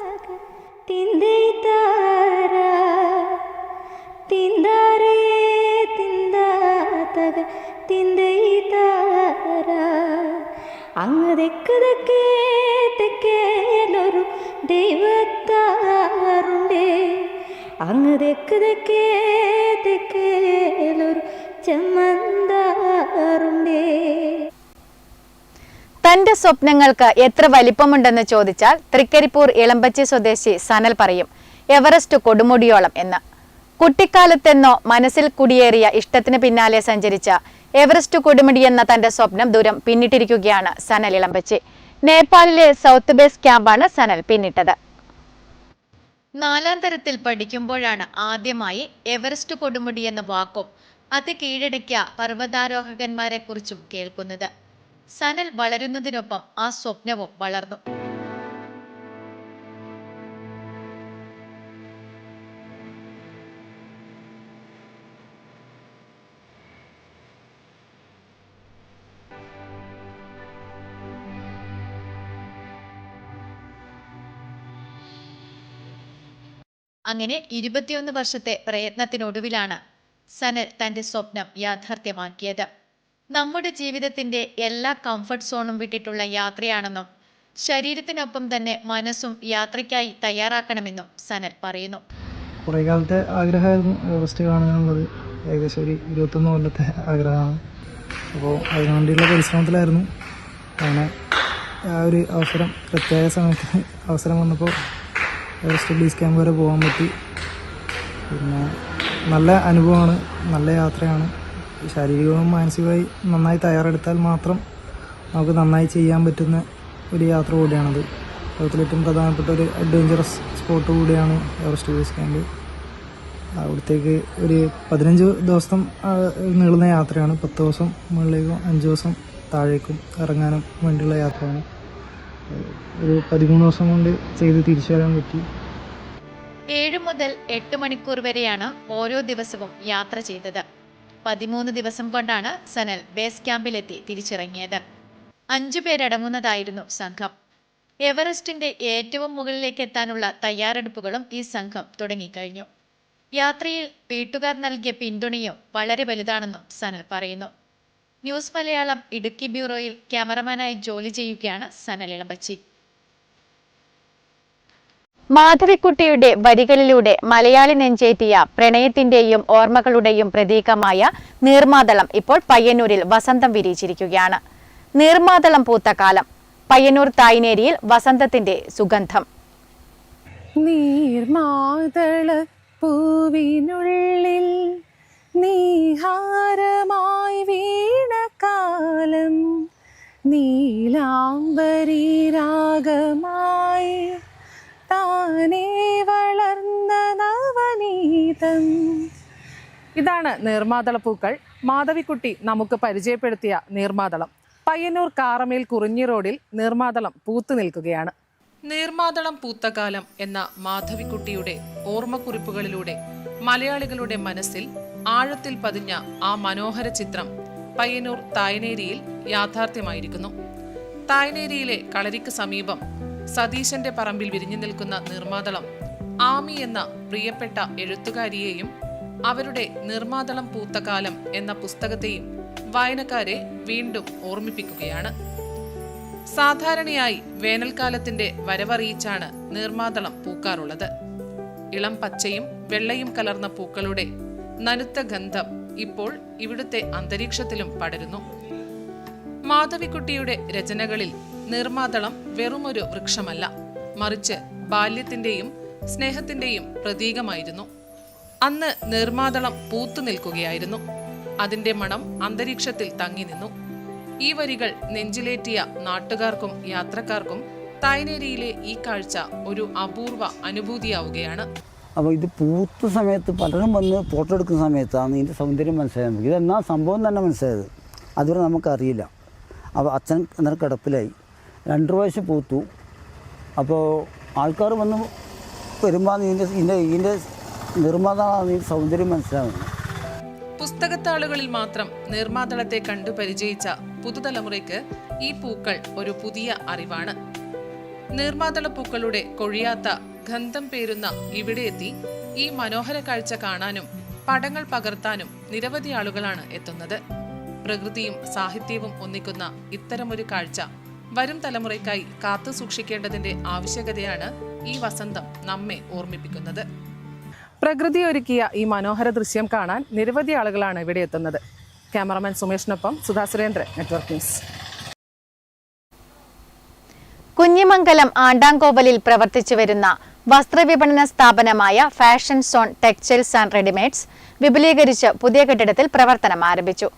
അങ്ങ് തെക്കേലൊരു ദൈവത്താറുണ്ടേ, അങ്ങ് തെക്ക് തെക്കേ തെക്കേലൊരു ചെമ്മന്താറുണ്ടേ. തന്റെ സ്വപ്നങ്ങൾക്ക് എത്ര വലിപ്പമുണ്ടെന്ന് ചോദിച്ചാൽ തൃക്കരിപ്പൂർ ഇളമ്പച്ചി സ്വദേശി സനൽ പറയും എവറസ്റ്റ് കൊടുമുടിയോളം എന്ന്. കുട്ടിക്കാലത്തെന്നോ മനസ്സിൽ കുടിയേറിയ ഇഷ്ടത്തിന് പിന്നാലെ സഞ്ചരിച്ച എവറസ്റ്റ് കൊടുമുടി എന്ന തന്റെ സ്വപ്നം ദൂരം പിന്നിട്ടിരിക്കുകയാണ് സനൽ ഇളമ്പച്ചി. നേപ്പാളിലെ സൗത്ത് ബേസ് ക്യാമ്പാണ് സനൽ പിന്നിട്ടത്. 4ാം തരത്തിൽ പഠിക്കുമ്പോഴാണ് ആദ്യമായി എവറസ്റ്റ് കൊടുമുടി എന്ന വാക്കും അത് കീഴടക്കിയ പർവ്വതാരോഹകന്മാരെ കുറിച്ചും കേൾക്കുന്നത്. സനൽ വളരുന്നതിനൊപ്പം ആ സ്വപ്നവും വളർന്നു. അങ്ങനെ 21 വർഷത്തെ പ്രയത്നത്തിനൊടുവിലാണ് സനൽ തന്റെ സ്വപ്നം യാഥാർത്ഥ്യമാക്കിയത്. നമ്മുടെ ജീവിതത്തിന്റെ എല്ലാ കംഫർട്ട് സോണും വിട്ടിട്ടുള്ള യാത്രയാണെന്നും ശരീരത്തിനൊപ്പം തന്നെ മനസ്സും യാത്രയ്ക്കായി തയ്യാറാക്കണമെന്നും സനൽ പറയുന്നു. കുറേ കാലത്തെ ആഗ്രഹമായിരുന്നു എവറസ്റ്റ് കാണുകയെന്നുള്ളത്. ഏകദേശം ഒരു 21 കൊല്ലത്തെ ആഗ്രഹമാണ്. അപ്പോൾ അതിനുവേണ്ടിയുള്ള പരിശ്രമത്തിലായിരുന്നു. അങ്ങനെ ആ ഒരു അവസരം, പ്രത്യേക സമയത്ത് അവസരം വന്നപ്പോൾ എവറസ്റ്റ് ബേസ് ക്യാമ്പ് വരെ പോകാൻ പറ്റി. പിന്നെ നല്ല അനുഭവമാണ്, നല്ല യാത്രയാണ്. ശാരീരികവും മാനസികമായി നന്നായി തയ്യാറെടുത്താൽ മാത്രം നമുക്ക് നന്നായി ചെയ്യാൻ പറ്റുന്ന ഒരു യാത്ര കൂടിയാണത്. ലോകത്തിലെ ഏറ്റവും പ്രധാനപ്പെട്ട ഒരു അഡ്വഞ്ചറസ് സ്പോട്ട് കൂടിയാണ് എവറസ്റ്റ് ബേസ് ക്യാമ്പ്. അവിടത്തേക്ക് ഒരു 15 ദിവസം നീളുന്ന യാത്രയാണ്. 10 ദിവസം മുകളിലേക്കും 5 ദിവസം താഴേക്കും ഇറങ്ങാനും വേണ്ടിയുള്ള യാത്രയാണ്. ഒരു 13 ദിവസം കൊണ്ട് ചെയ്ത് തിരിച്ചു വരാൻ പറ്റി. 7 മുതൽ 8 മണിക്കൂർ വരെയാണ് ഓരോ ദിവസവും യാത്ര ചെയ്തത്. 13 ദിവസം കൊണ്ടാണ് സനൽ ബേസ് ക്യാമ്പിലെത്തി തിരിച്ചിറങ്ങിയത്. 5 പേരടങ്ങുന്നതായിരുന്നു സംഘം. എവറസ്റ്റിന്റെ ഏറ്റവും മുകളിലേക്ക് എത്താനുള്ള തയ്യാറെടുപ്പുകളും ഈ സംഘം തുടങ്ങിക്കഴിഞ്ഞു. യാത്രയിൽ വീട്ടുകാർ നൽകിയ പിന്തുണയും വളരെ വലുതാണെന്നും സനൽ പറയുന്നു. ന്യൂസ് മലയാളം ഇടുക്കി ബ്യൂറോയിൽ ക്യാമറമാനായി ജോലി ചെയ്യുകയാണ് സനൽ ഇളമ്പച്ചി. മാധവിക്കുട്ടിയുടെ വരികളിലൂടെ മലയാളി നെഞ്ചേറ്റിയ പ്രണയത്തിന്റെയും ഓർമ്മകളുടെയും പ്രതീകമായ നീർമാതളം ഇപ്പോൾ പയ്യന്നൂരിൽ വസന്തം വിരിയിച്ചിരിക്കുകയാണ്. നീർമാതളം പൂത്ത കാലം. പയ്യന്നൂർ തായ്നേരിയിൽ വസന്തത്തിന്റെ സുഗന്ധം. നീർമാതള പൂവിനുള്ളിൽ നീഹാരമായി വീണ കാലം, നീലാംബരി രാഗമായി താനേ വളർന്ന നവനീതം. ഇതാണ് നീർമാതളപ്പൂക്കൾ. മാധവിക്കുട്ടി നമുക്ക് പരിചയപ്പെടുത്തിയ നീർമാതളം. പയ്യന്നൂർ കാറമേൽ കുറിഞ്ഞി റോഡിൽ നീർമാതളം പൂത്തു നിൽക്കുകയാണ്. നീർമാതളം പൂത്തകാലം എന്ന മാധവിക്കുട്ടിയുടെ ഓർമ്മക്കുറിപ്പുകളിലൂടെ മലയാളികളുടെ മനസ്സിൽ ആഴത്തിൽ പതിഞ്ഞ ആ മനോഹര ചിത്രം പയ്യന്നൂർ തായ്നേരിയിൽ യാഥാർത്ഥ്യമായിരിക്കുന്നു. തായ്നേരിയിലെ കളരിക്ക് സമീപം സതീശന്റെ പറമ്പിൽ വിരിഞ്ഞു നിൽക്കുന്ന നീർമാതളം ആമി എന്ന പ്രിയപ്പെട്ട എഴുത്തുകാരിയെയും അവരുടെ നീർമാതളം പൂത്തകാലം എന്ന പുസ്തകത്തെയും വായനക്കാരെ വീണ്ടും ഓർമ്മിപ്പിക്കുകയാണ്. സാധാരണയായി വേനൽക്കാലത്തിന്റെ വരവറിയിച്ചാണ് നീർമാതളം പൂക്കാറുള്ളത്. ഇളം പച്ചയും വെള്ളയും കലർന്ന പൂക്കളുടെ നനുത്ത ഗന്ധം ഇപ്പോൾ ഇവിടുത്തെ അന്തരീക്ഷത്തിലും പടരുന്നു. മാധവിക്കുട്ടിയുടെ രചനകളിൽ നീർമാതളം വെറുമൊരു വൃക്ഷമല്ല, മറിച്ച് ബാല്യത്തിന്റെയും സ്നേഹത്തിന്റെയും പ്രതീകമായിരുന്നു. അന്ന് നീർമാതളം പൂത്തു നിൽക്കുകയായിരുന്നു. അതിന്റെ മണം അന്തരീക്ഷത്തിൽ തങ്ങി നിന്നു. ഈ വരികൾ നെഞ്ചിലേറ്റിയ നാട്ടുകാർക്കും യാത്രക്കാർക്കും തായ്നേരിയിലെ ഈ കാഴ്ച ഒരു അപൂർവ അനുഭൂതിയാവുകയാണ്. അപ്പോൾ ഇത് പൂത്ത സമയത്ത് പലരും വന്ന് ഫോട്ടോ എടുക്കുന്ന സമയത്താണ് ഇതിൻ്റെ സൗന്ദര്യം മനസ്സിലായത്. നമുക്ക് ഇതെന്നാ സംഭവം തന്നെ മനസ്സിലായത്. അതുവരെ നമുക്കറിയില്ല. അപ്പോൾ അച്ഛൻ അന്നേരം കിടപ്പിലായി. 2 പ്രാവശ്യം പൂത്തു. അപ്പോൾ ആൾക്കാർ വന്ന് വരുമ്പോൾ ഇതിൻ്റെ നിർമ്മാതാവാണ് ഈ സൗന്ദര്യം മനസ്സിലാവുന്നത്. പുസ്തകത്താളുകളിൽ മാത്രം നീർമാതളത്തെ കണ്ടു പരിചയിച്ച പുതുതലമുറയ്ക്ക് ഈ പൂക്കൾ ഒരു പുതിയ അറിവാണ്. നീർമാതള പൂക്കളുടെ കൊഴിയാത്ത ഗന്ധം പേരുന്ന ഇവിടെ എത്തി ഈ മനോഹര കാഴ്ച കാണാനും പടങ്ങൾ പകർത്താനും നിരവധി ആളുകളാണ് എത്തുന്നത്. പ്രകൃതിയും സാഹിത്യവും ഒന്നിക്കുന്ന ഇത്തരമൊരു കാഴ്ച വരും തലമുറയ്ക്കായി കാത്തു സൂക്ഷിക്കേണ്ടതിന്റെ ആവശ്യകതയാണ് ഈ വസന്തം നമ്മെ ഓർമ്മിപ്പിക്കുന്നത്. പ്രകൃതി ഒരുക്കിയ ഈ മനോഹര ദൃശ്യം കാണാൻ നിരവധി ആളുകളാണ് ഇവിടെ എത്തുന്നത്. ക്യാമറമാൻ സുമേഷിനൊപ്പം സുധാ സുരേന്ദ്രൻ, നെറ്റ്വർക്ക് ന്യൂസ്. കുഞ്ഞിമംഗലം ആണ്ടാങ്കോവലിൽ പ്രവർത്തിച്ചു വരുന്ന വസ്ത്രവിപണന സ്ഥാപനമായ fashion zone textiles and readymades വിപുലീകരിച്ച് പുതിയ കെട്ടിടത്തിൽ പ്രവർത്തനം ആരംഭിച്ചു.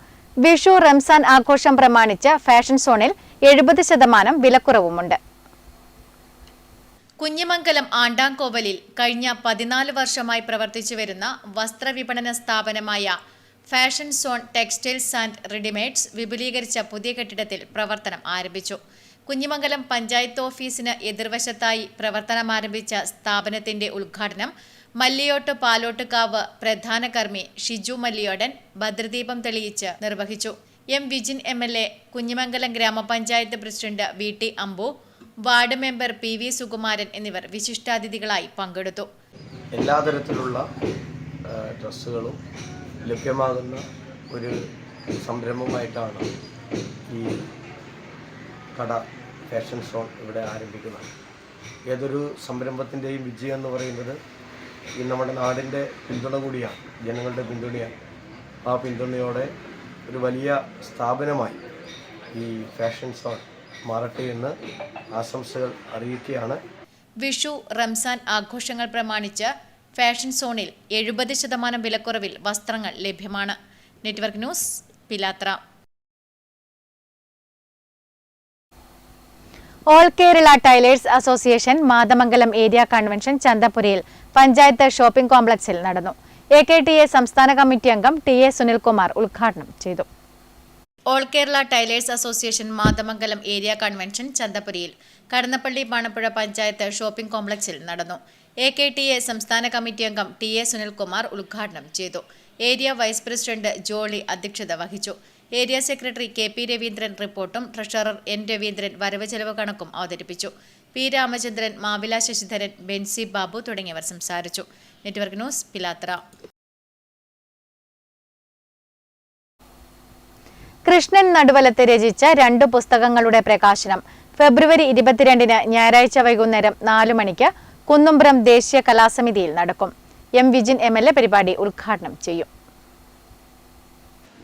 വിഷു റംസാൻ ആഘോഷം പ്രമാണിച്ച് ഫാഷൻ സോണിൽ 70% വിലക്കുറവുമുണ്ട്. കുഞ്ഞിമംഗലം ആണ്ടാങ്കോവലിൽ കഴിഞ്ഞ 14 വർഷമായി പ്രവർത്തിച്ചു വരുന്ന വസ്ത്രവിപണന സ്ഥാപനമായ fashion zone textiles and readymades വിപുലീകരിച്ച പുതിയ കെട്ടിടത്തിൽ പ്രവർത്തനം ആരംഭിച്ചു. കുഞ്ഞിമംഗലം പഞ്ചായത്ത് ഓഫീസിന് എതിർവശത്തായി പ്രവർത്തനമാരംഭിച്ച സ്ഥാപനത്തിന്റെ ഉദ്ഘാടനം മല്ലിയോട്ട് പാലോട്ടുകാവ് പ്രധാന കർമ്മി ഷിജു മല്ലിയോടൻ ഭദ്രദീപം തെളിയിച്ച് നിർവഹിച്ചു. എം വിജിൻ MLA, കുഞ്ഞിമംഗലം ഗ്രാമപഞ്ചായത്ത് പ്രസിഡന്റ് VT അമ്പു, വാർഡ് മെമ്പർ PV സുകുമാരൻ എന്നിവർ വിശിഷ്ടാതിഥികളായി പങ്കെടുത്തു. എല്ലാ തരത്തിലുള്ള ഡ്രസ്സുകളും ലഭ്യമാകുന്ന ഒരു സംരംഭമായിട്ടാണ് ഈ കട ഫാഷൻ സോൺ ഇവിടെ ആരംഭിക്കുന്നത്. ഏതൊരു സംരംഭത്തിൻ്റെയും വിജയം എന്ന് പറയുന്നത് ഈ നമ്മുടെ നാടിൻ്റെ പിന്തുണ കൂടിയാണ്, ജനങ്ങളുടെ പിന്തുണയാണ്. ആ പിന്തുണയോടെ ഒരു വലിയ സ്ഥാപനമായി ഈ ഫാഷൻ സോൺ മാറട്ടെ എന്ന് ആശംസകൾ അറിയിക്കുകയാണ്. വിഷു റംസാൻ ആഘോഷങ്ങൾ പ്രമാണിച്ച് ഫാഷൻ സോണിൽ 70% വിലക്കുറവിൽ വസ്ത്രങ്ങൾ ലഭ്യമാണ്. Network news, Pilathara. All Kerala tailors association Mathamangalam area convention ചന്തപുരയിൽ പഞ്ചായത്ത് ഷോപ്പിംഗ് കോംപ്ലക്സിൽ നടന്നു. AKTA സംസ്ഥാന കമ്മിറ്റി അംഗം TA സുനിൽകുമാർ ഉദ്ഘാടനം ചെയ്തു. All Kerala tailors association Mathamangalam area convention ചന്തപുരയിൽ കടന്നപ്പള്ളി പാണപ്പുഴ പഞ്ചായത്ത് ഷോപ്പിംഗ് കോംപ്ലക്സിൽ നടന്നു. AKTA സംസ്ഥാന കമ്മിറ്റി അംഗം TA സുനിൽകുമാർ ഉദ്ഘാടനം ചെയ്തു. ഏരിയ വൈസ് പ്രസിഡന്റ് ജോളി അധ്യക്ഷത വഹിച്ചു. ഏരിയ സെക്രട്ടറി KP രവീന്ദ്രൻ റിപ്പോർട്ടും ട്രഷറർ N രവീന്ദ്രൻ വരവ് ചെലവ് കണക്കും അവതരിപ്പിച്ചു. P രാമചന്ദ്രൻ, മാവില ശശിധരൻ, ബെൻസി ബാബു തുടങ്ങിയവർ സംസാരിച്ചു. Network news, Pilathara. കൃഷ്ണൻ നടുവലത്ത് രചിച്ച 2 പുസ്തകങ്ങളുടെ പ്രകാശനം ഫെബ്രുവരി 22 ഞായറാഴ്ച വൈകുന്നേരം 4 മണിക്ക് കുന്നുംപുറം ദേശീയ കലാസമിതിയിൽ നടക്കും. M വിജിൻ MLA പരിപാടി ഉദ്ഘാടനം ചെയ്യും.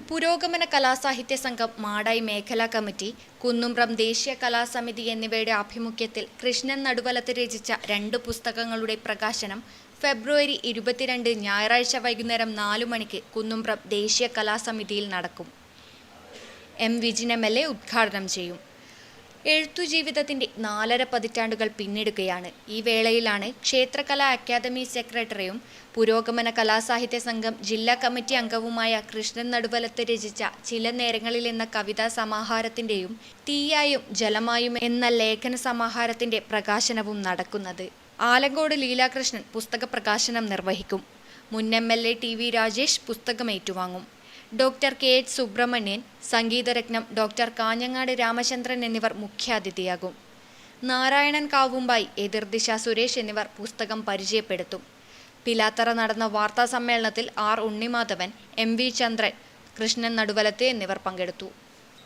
പുരോഗമന കലാസാഹിത്യ സംഘം മാടായി മേഖലാ കമ്മിറ്റി, കുന്നുംപുറം ദേശീയ കലാസമിതി എന്നിവയുടെ ആഭിമുഖ്യത്തിൽ കൃഷ്ണൻ നടുവലത്ത് രചിച്ച 2 പുസ്തകങ്ങളുടെ പ്രകാശനം ഫെബ്രുവരി 22 ഞായറാഴ്ച വൈകുന്നേരം 4 മണിക്ക് കുന്നുംപുറം ദേശീയ കലാസമിതിയിൽ നടക്കും. M വിജിൻ MLA ഉദ്ഘാടനം ചെയ്യും. എഴുത്തുജീവിതത്തിന്റെ 4.5 പതിറ്റാണ്ടുകൾ പിന്നിടുകയാണ്. ഈ വേളയിലാണ് ക്ഷേത്രകലാ അക്കാദമി സെക്രട്ടറിയും പുരോഗമന കലാസാഹിത്യ സംഘം ജില്ലാ കമ്മിറ്റി അംഗവുമായ കൃഷ്ണൻ നടുവലത്ത് രചിച്ച ചില നേരങ്ങളിൽ എന്ന കവിതാ സമാഹാരത്തിന്റെയും തീയായും ജലമായും എന്ന ലേഖന സമാഹാരത്തിന്റെ പ്രകാശനവും നടക്കുന്നത്. ആലങ്കോട് ലീലാകൃഷ്ണൻ പുസ്തക പ്രകാശനം നിർവഹിക്കും. മുൻ MLA TV രാജേഷ് പുസ്തകം ഏറ്റുവാങ്ങും. ഡോക്ടർ KH സുബ്രഹ്മണ്യൻ, സംഗീതരത്നം ഡോക്ടർ കാഞ്ഞങ്ങാട് രാമചന്ദ്രൻ എന്നിവർ മുഖ്യാതിഥിയാകും. നാരായണൻ കാവുമ്പായി, എതിർദിശ സുരേഷ് എന്നിവർ പുസ്തകം പരിചയപ്പെടുത്തും. പിലാത്തറ നടന്ന വാർത്താ സമ്മേളനത്തിൽ R ഉണ്ണിമാധവൻ, MV ചന്ദ്രൻ, കൃഷ്ണൻ നടുവലത്ത് എന്നിവർ പങ്കെടുത്തു.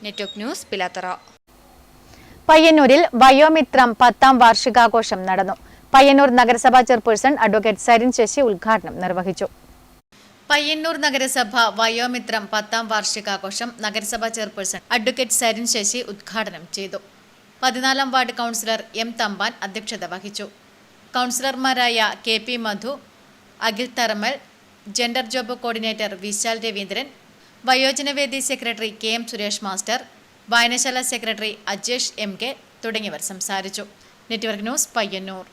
Network news, Pilathara. പയ്യന്നൂരിൽ വയോമിത്രം 10ാം വാർഷികാഘോഷം നടന്നു. പയ്യന്നൂർ നഗരസഭാ ചെയർപേഴ്സൺ അഡ്വക്കേറ്റ് സരിൻ ശശി ഉദ്ഘാടനം നിർവഹിച്ചു. പയ്യന്നൂർ നഗരസഭ വയോമിത്രം 10ാം വാർഷികാഘോഷം നഗരസഭാ ചെയർപേഴ്സൺ അഡ്വക്കേറ്റ് സരിൻ ശശി ഉദ്ഘാടനം ചെയ്തു. 14ാം വാർഡ് കൗൺസിലർ M തമ്പാൻ അധ്യക്ഷത വഹിച്ചു. കൗൺസിലർമാരായ KP Madhu, Akhil Tharamal, gender job coordinator Vishal Raveendran, വയോജനവേദി സെക്രട്ടറി KM സുരേഷ് മാസ്റ്റർ, വായനശാല സെക്രട്ടറി അജേഷ് MK തുടങ്ങിയവർ സംസാരിച്ചു. Network news, Payyannur.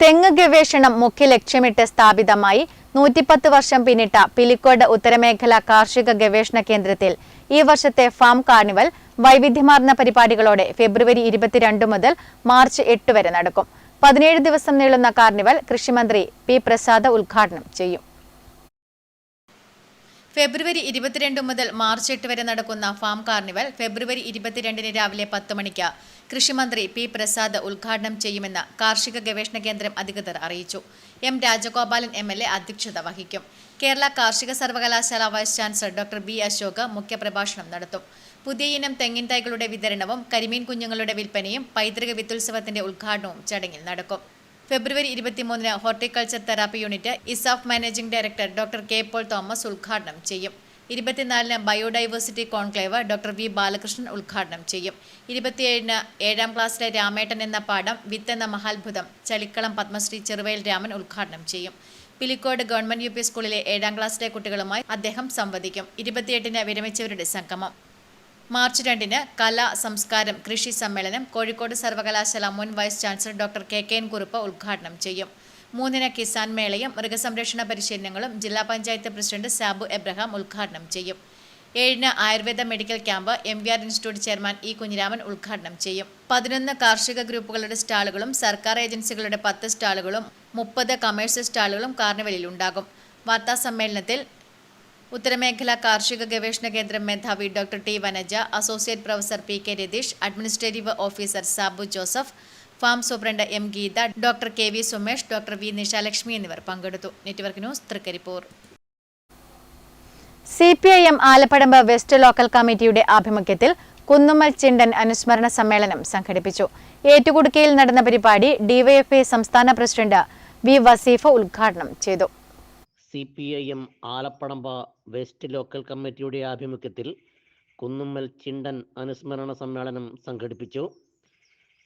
തെങ്ങ് ഗവേഷണം മുഖ്യ ലക്ഷ്യമിട്ട് സ്ഥാപിതമായി 110 വർഷം പിന്നിട്ട പിലിക്കോട് ഉത്തരമേഖല കാർഷിക ഗവേഷണ കേന്ദ്രത്തിൽ ഈ വർഷത്തെ ഫാം കാർണിവൽ വൈവിധ്യമാർന്ന പരിപാടികളോടെ ഫെബ്രുവരി 22 മുതൽ മാർച്ച് 8 വരെ നടക്കും. 17 ദിവസം നീളുന്ന കാർണിവൽ കൃഷിമന്ത്രി P പ്രസാദ് ഉദ്ഘാടനം ചെയ്യും. ഫെബ്രുവരി 22 മുതൽ മാർച്ച് 8 വരെ നടക്കുന്ന ഫാം കാർണിവൽ ഫെബ്രുവരി 22 രാവിലെ 10 മണിക്ക് കൃഷിമന്ത്രി P പ്രസാദ് ഉദ്ഘാടനം ചെയ്യുമെന്ന് കാർഷിക ഗവേഷണ കേന്ദ്രം അധികൃതർ അറിയിച്ചു. M രാജഗോപാലൻ MLA അധ്യക്ഷത വഹിക്കും. കേരള കാർഷിക സർവകലാശാല vice chancellor doctor B Ashok മുഖ്യപ്രഭാഷണം നടത്തും. പുതിയ ഇനം തെങ്ങിൻ തൈകളുടെ വിതരണവും കരിമീൻ കുഞ്ഞുങ്ങളുടെ വിൽപ്പനയും പൈതൃക വിത്തുത്സവത്തിന്റെ ഉദ്ഘാടനവും ചടങ്ങിൽ നടക്കും. February 23 horticulture therapy unit ESAF managing director doctor K Paul Thomas ഉദ്ഘാടനം ചെയ്യും. 24 biodiversity conclave doctor V Balakrishnan ഉദ്ഘാടനം ചെയ്യും. 27 7ാം ക്ലാസ്സിലെ രാമേട്ടൻ എന്ന പാഠം വിത്ത് എന്ന മഹാത്ഭുതം ചളിക്കളം പത്മശ്രീ ചെറുവയൽ രാമൻ ഉദ്ഘാടനം ചെയ്യും. പിലിക്കോട് ഗവൺമെന്റ് UP സ്കൂളിലെ 7ാം ക്ലാസ്സിലെ കുട്ടികളുമായി അദ്ദേഹം സംവദിക്കും. 28 വിരമിച്ചവരുടെ സംഗമം. മാർച്ച് 2 കലാ സംസ്കാരം കൃഷി സമ്മേളനം കോഴിക്കോട് സർവകലാശാല മുൻ vice chancellor doctor KKN Kurup ഉദ്ഘാടനം ചെയ്യും. 3 കിസാൻ മേളയും മൃഗസംരക്ഷണ പരിശീലനങ്ങളും ജില്ലാ പഞ്ചായത്ത് പ്രസിഡന്റ് സാബു എബ്രഹാം ഉദ്ഘാടനം ചെയ്യും. 7 Ayurveda medical camp MVR institute chairman E Kunhiraman ഉദ്ഘാടനം ചെയ്യും. 11 കാർഷിക ഗ്രൂപ്പുകളുടെ സ്റ്റാളുകളും സർക്കാർ ഏജൻസികളുടെ 10 സ്റ്റാളുകളും 30 കമേഴ്സ്യൽ സ്റ്റാളുകളും കാർണിവലിൽ ഉണ്ടാകും. വാർത്താ സമ്മേളനത്തിൽ ഉത്തരമേഖല കാർഷിക ഗവേഷണ കേന്ദ്രം മേധാവി doctor T Vanaja, associate professor PK Ratheesh, administrative officer Sabu Joseph, farm superintendent M Geetha, doctor KV Sumesh, doctor V Nishalakshmi എന്നിവർ പങ്കെടുത്തു. Network news Trikaripur. CPIM Alappadamba west local കമ്മിറ്റിയുടെ ആഭിമുഖ്യത്തിൽ കുന്നുമ്മൽ ചിണ്ടൻ അനുസ്മരണ സമ്മേളനം സംഘടിപ്പിച്ചു. ഏറ്റുകുടുക്കയിൽ നടന്ന പരിപാടി DYFI സംസ്ഥാന പ്രസിഡന്റ് V വസീഫ ഉദ്ഘാടനം ചെയ്തു. CPIM ആലപ്പടമ്പ വെസ്റ്റ് ലോക്കൽ കമ്മിറ്റിയുടെ ആഭിമുഖ്യത്തിൽ കുന്നുമ്മൽ ചിണ്ടൻ അനുസ്മരണ സമ്മേളനം സംഘടിപ്പിച്ചു.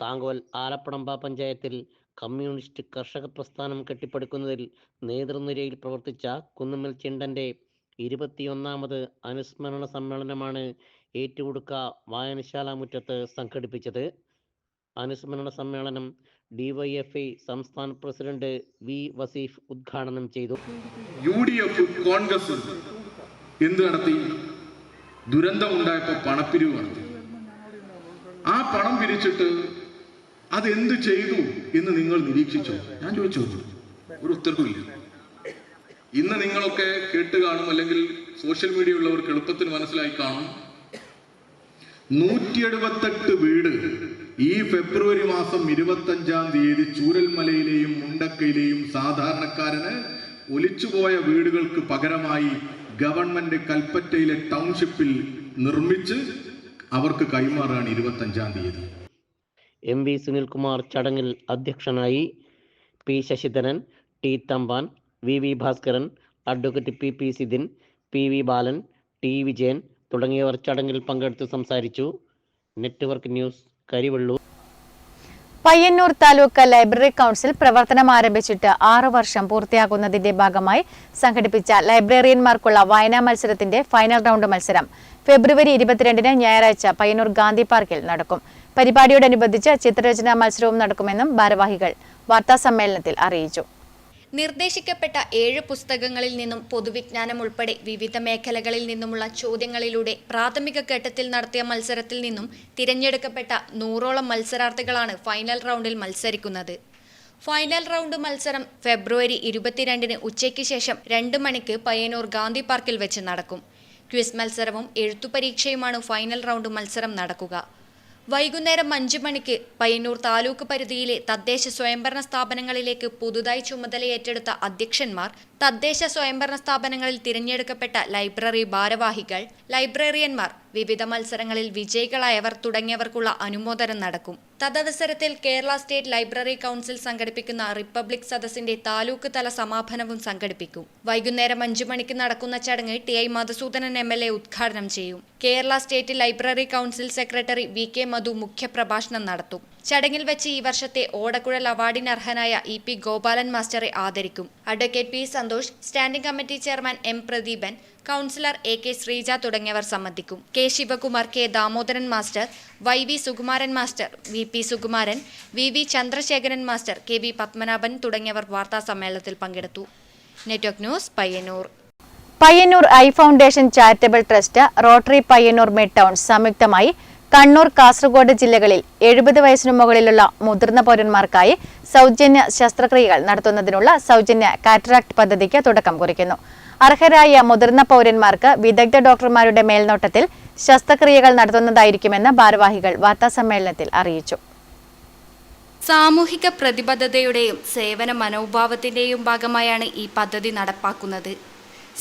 കാങ്കോൽ ആലപ്പടമ്പ പഞ്ചായത്തിൽ കമ്മ്യൂണിസ്റ്റ് കർഷക പ്രസ്ഥാനം കെട്ടിപ്പടുക്കുന്നതിൽ നേതൃനിരയിൽ പ്രവർത്തിച്ച കുന്നുമ്മൽ ചിണ്ടന്റെ 21ാമത് അനുസ്മരണ സമ്മേളനമാണ് ഏറ്റുകുടുക്ക വായനശാല മുറ്റത്ത് സംഘടിപ്പിച്ചത്. അനുസ്മരണ സമ്മേളനം DYFI സംസ്ഥാന പ്രസിഡന്റ് V വസീഫ് ഉദ്ഘാടനം ചെയ്തു. UDF കോൺഗ്രസ് എന്ത് നടത്തി? ദുരന്തമുണ്ടായപ്പോൾ പണപ്പിരിവ് നടത്തി. ആ പണം പിരിച്ചിട്ട് അതെന്ത് ചെയ്തു എന്ന് നിങ്ങൾ നിരീക്ഷിച്ചോ? ഞാൻ ചോദിച്ചോ? ഒരു ഉത്തരവുമില്ല. ഇന്ന് നിങ്ങളൊക്കെ കേട്ട് കാണും, അല്ലെങ്കിൽ സോഷ്യൽ മീഡിയ ഉള്ളവർക്ക് എളുപ്പത്തിന് മനസ്സിലായി കാണും. 178 വീട് ഈ ഫെബ്രുവരി മാസം 25-ാം തീയതി ചൂരൽമലയിലെയും മുണ്ടക്കയിലെയും സാധാരണക്കാരന് ഒലിച്ചുപോയ വീടുകൾക്ക് പകരമായി ഗവൺമെന്റ് കൽപ്പറ്റയിലെ ടൗൺഷിപ്പിൽ നിർമ്മിച്ച് അവർക്ക് കൈമാറാണ് 25-ാം തീയതി. MV സുനിൽകുമാർ ചടങ്ങിൽ അധ്യക്ഷനായി. P Sasidharan, T Thampan, VV Bhaskaran, advocate PP Sidhin, PV ബാലൻ, T വിജയൻ തുടങ്ങിയവർ ചടങ്ങിൽ പങ്കെടുത്ത് സംസാരിച്ചു. Network news Karivellur. Payyanur taluk library council പ്രവർത്തനം ആരംഭിച്ചിട്ട് 6 വർഷം പൂർത്തിയാകുന്നതിന്റെ ഭാഗമായി സംഘടിപ്പിച്ച ലൈബ്രറിയന്മാർക്കുള്ള വായനാ മത്സരത്തിന്റെ ഫൈനൽ റൗണ്ട് മത്സരം ഫെബ്രുവരി 22 ഞായറാഴ്ച പയ്യന്നൂർ ഗാന്ധി പാർക്കിൽ നടക്കും. പരിപാടിയോടനുബന്ധിച്ച് ചിത്രരചനാ മത്സരവും നടക്കുമെന്നും ഭാരവാഹികൾ വാർത്താസമ്മേളനത്തിൽ അറിയിച്ചു. നിർദ്ദേശിക്കപ്പെട്ട 7 പുസ്തകങ്ങളിൽ നിന്നും പൊതുവിജ്ഞാനം ഉൾപ്പെടെ വിവിധ മേഖലകളിൽ നിന്നുമുള്ള ചോദ്യങ്ങളിലൂടെ പ്രാഥമിക ഘട്ടത്തിൽ നടത്തിയ മത്സരത്തിൽ നിന്നും തിരഞ്ഞെടുക്കപ്പെട്ട 100ഓളം മത്സരാർത്ഥികളാണ് ഫൈനൽ റൗണ്ടിൽ മത്സരിക്കുന്നത്. ഫൈനൽ റൗണ്ട് മത്സരം ഫെബ്രുവരി 22 ഉച്ചയ്ക്ക് ശേഷം 2 മണിക്ക് പയ്യന്നൂർ ഗാന്ധി പാർക്കിൽ വെച്ച് നടക്കും. ക്വിസ് മത്സരവും എഴുത്തുപരീക്ഷയുമാണ് ഫൈനൽ റൗണ്ട് മത്സരം നടക്കുക. വൈകുന്നേരം 5 മണിക്ക് പയ്യന്നൂർ താലൂക്ക് പരിധിയിലെ തദ്ദേശ സ്വയംഭരണ സ്ഥാപനങ്ങളിലേക്ക് പുതുതായി ചുമതലയേറ്റെടുത്ത അധ്യക്ഷന്മാർ, തദ്ദേശ സ്വയംഭരണ സ്ഥാപനങ്ങളിൽ തിരഞ്ഞെടുക്കപ്പെട്ട ലൈബ്രറി ഭാരവാഹികൾ, ലൈബ്രറിയന്മാർ, വിവിധ മത്സരങ്ങളിൽ വിജയികളായവർ തുടങ്ങിയവർക്കുള്ള അനുമോദനം നടക്കും. തദവസരത്തിൽ കേരള സ്റ്റേറ്റ് ലൈബ്രറി കൗൺസിൽ സംഘടിപ്പിക്കുന്ന റിപ്പബ്ലിക് സദസ്സിന്റെ താലൂക്ക് തല സമാപനവും സംഘടിപ്പിക്കും. വൈകുന്നേരം 5 മണിക്ക് നടക്കുന്ന ചടങ്ങ് TI മധുസൂദനൻ MLA ഉദ്ഘാടനം ചെയ്യും. Kerala state library council secretary VK മധു മുഖ്യപ്രഭാഷണം നടത്തും. ചടങ്ങിൽ വെച്ച് ഈ വർഷത്തെ ഓടക്കുഴൽ അവാർഡിന് അർഹനായ EP ഗോപാലൻ മാസ്റ്ററെ ആദരിക്കും. Advocate P Santhosh, standing committee chairman M Pradeepan, councillor AK Sreeja തുടങ്ങിയവർ സംബന്ധിക്കും. K Sivakumar, K Damodaran master, YV Sukumaran master, VP Sukumaran, VV Chandrasekharan master, KB Padmanabhan തുടങ്ങിയവർ വാർത്താ സമ്മേളനത്തിൽ പങ്കെടുത്തു. Network news Payyanur. Payyanur eye foundation charitable trust, rotary Payyanur mid town സംയുക്തമായി കണ്ണൂർ, കാസർഗോഡ് ജില്ലകളിൽ 70 വയസ്സിനു മുകളിലുള്ള മുതിർന്ന പൗരന്മാർക്കായി സൗജന്യ ശസ്ത്രക്രിയകൾ നടത്തുന്നതിനുള്ള സൗജന്യ കാറ്ററാക്ട് പദ്ധതിക്ക് തുടക്കം കുറിക്കുന്നു. അർഹരായ മുതിർന്ന പൗരന്മാർക്ക് വിദഗ്ധ ഡോക്ടർമാരുടെ മേൽനോട്ടത്തിൽ ശസ്ത്രക്രിയകൾ നടത്തുന്നതായിരിക്കുമെന്ന് ഭാരവാഹികൾ വാർത്താസമ്മേളനത്തിൽ അറിയിച്ചു. സാമൂഹിക പ്രതിബദ്ധതയുടെയും സേവന മനോഭാവത്തിന്റെയും ഭാഗമായാണ് ഈ പദ്ധതി നടപ്പാക്കുന്നത്.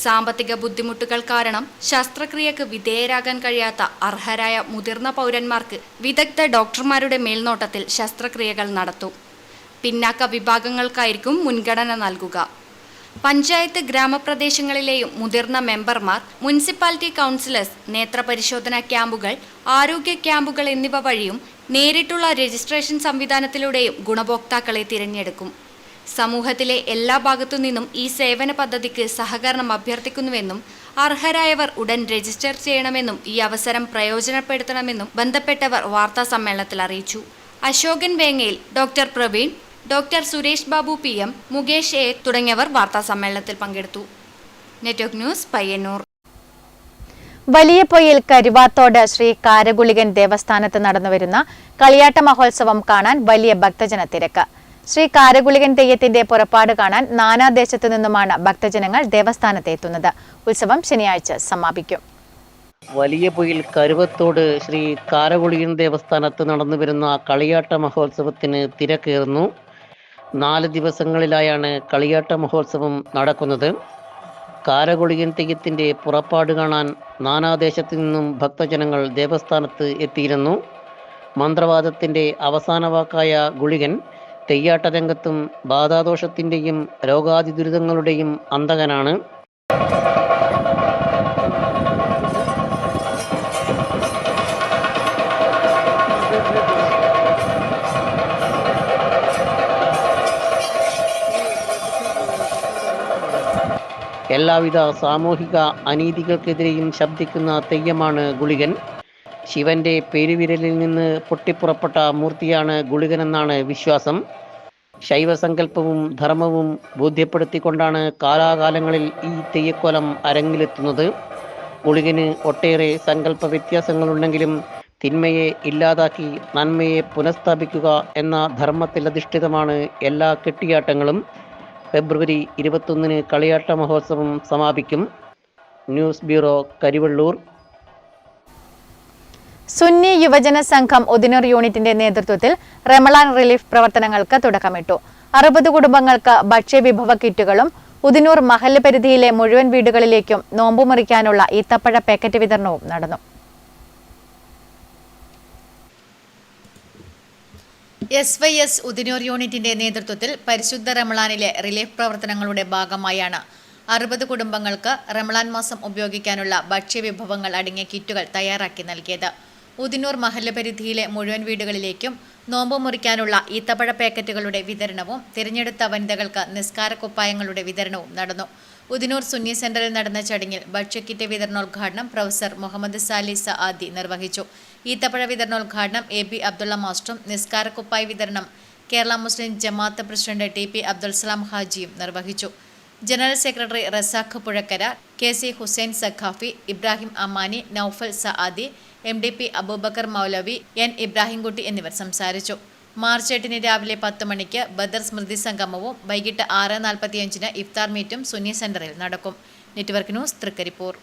സാമ്പത്തിക ബുദ്ധിമുട്ടുകൾ കാരണം ശസ്ത്രക്രിയക്ക് വിധേയരാകാൻ കഴിയാത്ത അർഹരായ മുതിർന്ന പൗരന്മാർക്ക് വിദഗ്ധ ഡോക്ടർമാരുടെ മേൽനോട്ടത്തിൽ ശസ്ത്രക്രിയകൾ നടത്തും. പിന്നാക്ക വിഭാഗങ്ങൾക്കായിരിക്കും മുൻഗണന നൽകുക. പഞ്ചായത്ത് ഗ്രാമപ്രദേശങ്ങളിലെയും മുതിർന്ന മെമ്പർമാർ, മുനിസിപ്പാലിറ്റി കൗൺസിലേഴ്സ്, നേത്രപരിശോധനാ ക്യാമ്പുകൾ, ആരോഗ്യ ക്യാമ്പുകൾ എന്നിവ വഴിയും നേരിട്ടുള്ള രജിസ്ട്രേഷൻ സംവിധാനത്തിലൂടെയും ഗുണഭോക്താക്കളെ തിരഞ്ഞെടുക്കും. സമൂഹത്തിലെ എല്ലാ ഭാഗത്തു നിന്നും ഈ സേവന പദ്ധതിക്ക് സഹകരണം അഭ്യർത്ഥിക്കുന്നുവെന്നും അർഹരായവർ ഉടൻ രജിസ്റ്റർ ചെയ്യണമെന്നും ഈ അവസരം പ്രയോജനപ്പെടുത്തണമെന്നും ബന്ധപ്പെട്ടവർ വാർത്താ സമ്മേളനത്തിൽ അറിയിച്ചു. Ashokan Vengayil, doctor Praveen, doctor Suresh Babu PM, Mukesh A തുടങ്ങിയവർ വാർത്താ സമ്മേളനത്തിൽ പങ്കെടുത്തു. Network news, Payyannur. വലിയപൊയിൽ കരുവാത്തോട് ശ്രീ കാരഗുളികൻ ദേവസ്ഥാനത്ത് നടന്നുവരുന്ന കളിയാട്ട മഹോത്സവം കാണാൻ വലിയ ഭക്തജന തിരക്ക്. ശ്രീ കാരഗുളികൻ തെയ്യത്തിന്റെ പുറപ്പാട് കാണാൻ നാനാദേശത്തു നിന്നുമാണ് ഭക്തജനങ്ങൾ ദേവസ്ഥാനത്ത് എത്തുന്നത്. ഉത്സവം ശനിയാഴ്ച സമാപിക്കും. വലിയപൊയിൽ കരുവത്തോട് ശ്രീ കാരഗുളികൻ ദേവസ്ഥാനത്ത് നടന്നുവരുന്ന കളിയാട്ട മഹോത്സവത്തിന് തിരക്കേറുന്നു. 4 ദിവസങ്ങളിലായാണ് കളിയാട്ട മഹോത്സവം നടക്കുന്നത്. കാരഗുളികൻ തെയ്യത്തിന്റെ പുറപ്പാട് കാണാൻ നാനാദേശത്തു നിന്നും ഭക്തജനങ്ങൾ ദേവസ്ഥാനത്ത് എത്തിയിരുന്നു. മന്ത്രവാദത്തിന്റെ അവസാന വാക്കായ ഗുളികൻ തെയ്യാട്ട രംഗത്തും ബാധാദോഷത്തിന്റെയും രോഗാദി ദുരിതങ്ങളുടെയും അന്തകനാണ്. എല്ലാവിധ സാമൂഹിക അനീതികൾക്കെതിരെയും ശബ്ദിക്കുന്ന തെയ്യമാണ് ഗുളികൻ. ശിവന്റെ പെരുവിരലിൽ നിന്ന് പൊട്ടിപ്പുറപ്പെട്ട മൂർത്തിയാണ് ഗുളികനെന്നാണ് വിശ്വാസം. ശൈവസങ്കല്പവും ധർമ്മവും ബോധ്യപ്പെടുത്തിക്കൊണ്ടാണ് കാലാകാലങ്ങളിൽ ഈ തെയ്യക്കോലം അരങ്ങിലെത്തുന്നത്. ഗുളികന് ഒട്ടേറെ സങ്കല്പ വ്യത്യാസങ്ങളുണ്ടെങ്കിലും തിന്മയെ ഇല്ലാതാക്കി നന്മയെ പുനഃസ്ഥാപിക്കുക എന്ന ധർമ്മത്തിലധിഷ്ഠിതമാണ് എല്ലാ കെട്ടിയാട്ടങ്ങളും. ഫെബ്രുവരി 21 കളിയാട്ട മഹോത്സവം സമാപിക്കും. News bureau, Karivellur. സുന്നി യുവജന സംഘം ഉദിനൂർ യൂണിറ്റിന്റെ നേതൃത്വത്തിൽ റമളാൻ റിലീഫ് പ്രവർത്തനങ്ങൾക്ക് തുടക്കമിട്ടു. 60 കുടുംബങ്ങൾക്ക് ഭക്ഷ്യവിഭവ കിറ്റുകളും ഉദിനൂർ മഹല്ല് പരിധിയിലെ മുഴുവൻ വീടുകളിലേക്കും നോമ്പു മുറിക്കാനുള്ള ഈത്തപ്പഴ പാക്കറ്റ് വിതരണവും നടന്നു. SYS ഉദിനൂർ യൂണിറ്റിന്റെ നേതൃത്വത്തിൽ പരിശുദ്ധ റമളാനിലെ റിലീഫ് പ്രവർത്തനങ്ങളുടെ ഭാഗമായാണ് 60 കുടുംബങ്ങൾക്ക് റമളാൻ മാസം ഉപയോഗിക്കാനുള്ള ഭക്ഷ്യവിഭവങ്ങൾ അടങ്ങിയ കിറ്റുകൾ തയ്യാറാക്കി നൽകിയത്. ഉദിനൂർ മഹല്ല് പരിധിയിലെ മുഴുവൻ വീടുകളിലേക്കും നോമ്പ് മുറിക്കാനുള്ള ഈത്തപ്പഴ പാക്കറ്റുകളുടെ വിതരണവും തിരഞ്ഞെടുത്ത വനിതകൾക്ക് നിസ്കാര കുപ്പായങ്ങളുടെ വിതരണവും നടന്നു. ഉദിനൂർ സുന്നി സെന്ററിൽ നടന്ന ചടങ്ങിൽ ഭക്ഷ്യക്കിറ്റ് വിതരണോദ്ഘാടനം പ്രൊഫസർ മുഹമ്മദ് സാലി സആദി നിർവഹിച്ചു. ഈത്തപ്പഴ വിതരണോദ്ഘാടനം AB അബ്ദുള്ള മാസ്റ്ററും നിസ്കാര കുപ്പായ വിതരണം കേരള മുസ്ലിം ജമാഅത്ത് പ്രസിഡന്റ് TP അബ്ദുൽ സലാം ഹാജിയും നിർവഹിച്ചു. General secretary Razak Puzhakkara, KC Hussain Saqafi, Ibrahim Amani, Noufal Saadi, MDP Aboobacker Moulavi, N Ibrahimkutty എന്നിവർ സംസാരിച്ചു. മാർച്ച് 8 രാവിലെ 10 മണിക്ക് ബദർ സ്മൃതി സംഗമവും വൈകിട്ട് 6:45 ഇഫ്താർ മീറ്റും സുന്നി സെന്ററിൽ നടക്കും. Network news, Trikaripur.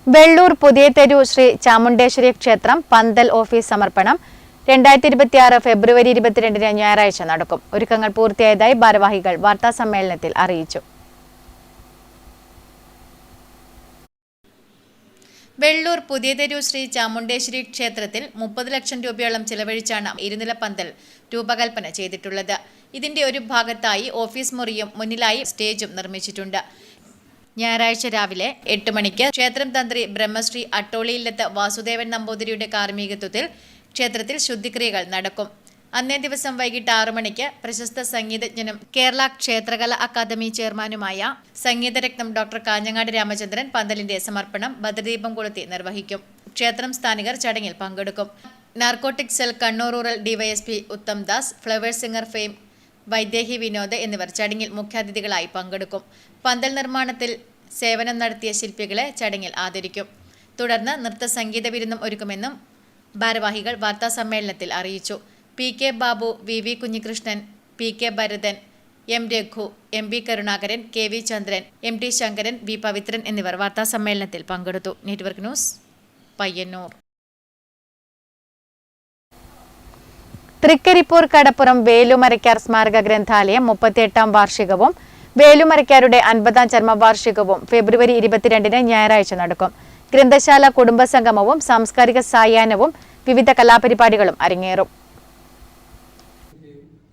വെള്ളൂർ പുതിയ തെരു ശ്രീ ചാമുണ്ടേശ്വരി ക്ഷേത്രം പന്തൽ ഓഫീസ് സമർപ്പണം 2026 ഫെബ്രുവരി 22 ഞായറാഴ്ച നടക്കും. ഒരുക്കങ്ങൾ പൂർത്തിയായതായി ഭാരവാഹികൾ വാർത്താ സമ്മേളനത്തിൽ അറിയിച്ചു. വെള്ളൂർ പുതിയ തെരു ശ്രീ ചാമുണ്ടേശ്വരി ക്ഷേത്രത്തിൽ 30 ലക്ഷം രൂപയോളം ചിലവഴിച്ചാണ് ഇരുനില പന്തൽ രൂപകൽപ്പന ചെയ്തിട്ടുള്ളത്. ഇതിന്റെ ഒരു ഭാഗത്തായി ഓഫീസ് മുറിയും മുന്നിലായി സ്റ്റേജും നിർമ്മിച്ചിട്ടുണ്ട്. ഞായറാഴ്ച രാവിലെ 8 മണിക്ക് ക്ഷേത്രം തന്ത്രി ബ്രഹ്മശ്രീ അട്ടോളിയില്ലത്ത് വാസുദേവൻ നമ്പൂതിരിയുടെ കാർമ്മികത്വത്തിൽ ക്ഷേത്രത്തിൽ ശുദ്ധിക്രിയകൾ നടക്കും. അന്നേ ദിവസം വൈകിട്ട് 6 മണിക്ക് പ്രശസ്ത സംഗീതജ്ഞനും കേരള ക്ഷേത്രകല അക്കാദമി ചെയർമാനുമായ സംഗീതരത്നം ഡോക്ടർ കാഞ്ഞങ്ങാട് രാമചന്ദ്രൻ പന്തലിന്റെ സമർപ്പണം ഭദ്രദീപം കൊളുത്തി നിർവഹിക്കും. ക്ഷേത്രം സ്ഥാനികർ ചടങ്ങിൽ പങ്കെടുക്കും. Narcotic cell Kannur rural DYSP Uttam Das, flowers singer fame Vaidehi Vinod എന്നിവർ ചടങ്ങിൽ മുഖ്യാതിഥികളായി പങ്കെടുക്കും. പന്തൽ നിർമ്മാണത്തിൽ സേവനം നടത്തിയ ശില്പികളെ ചടങ്ങിൽ ആദരിക്കും. തുടർന്ന് നൃത്ത സംഗീത വിരുന്നും ഒരുക്കുമെന്നും ഭാരവാഹികൾ വാർത്താ സമ്മേളനത്തിൽ അറിയിച്ചു. PK Babu, VV Kunhikrishnan, PK Bharathan, M Raghu, MB Karunakaran, KV ചന്ദ്രൻ, MT ശങ്കരൻ, V പവിത്രൻ എന്നിവർ വാർത്താ സമ്മേളനത്തിൽ പങ്കെടുത്തു. Network news, Payyannur. തൃക്കരിപ്പൂർ കടപ്പുറം വേലുമരയ്ക്കാർ സ്മാരക ഗ്രന്ഥാലയം 38ാം വാർഷികവും വേലുമരയ്ക്കാരുടെ 50ാം ചരമവാർഷികവും ഫെബ്രുവരി 22 ഞായറാഴ്ച നടക്കും. ഗ്രന്ഥശാല കുടുംബസംഗമവും സാംസ്കാരിക സായാഹ്നവും വിവിധ കലാപരിപാടികളും അരങ്ങേറും.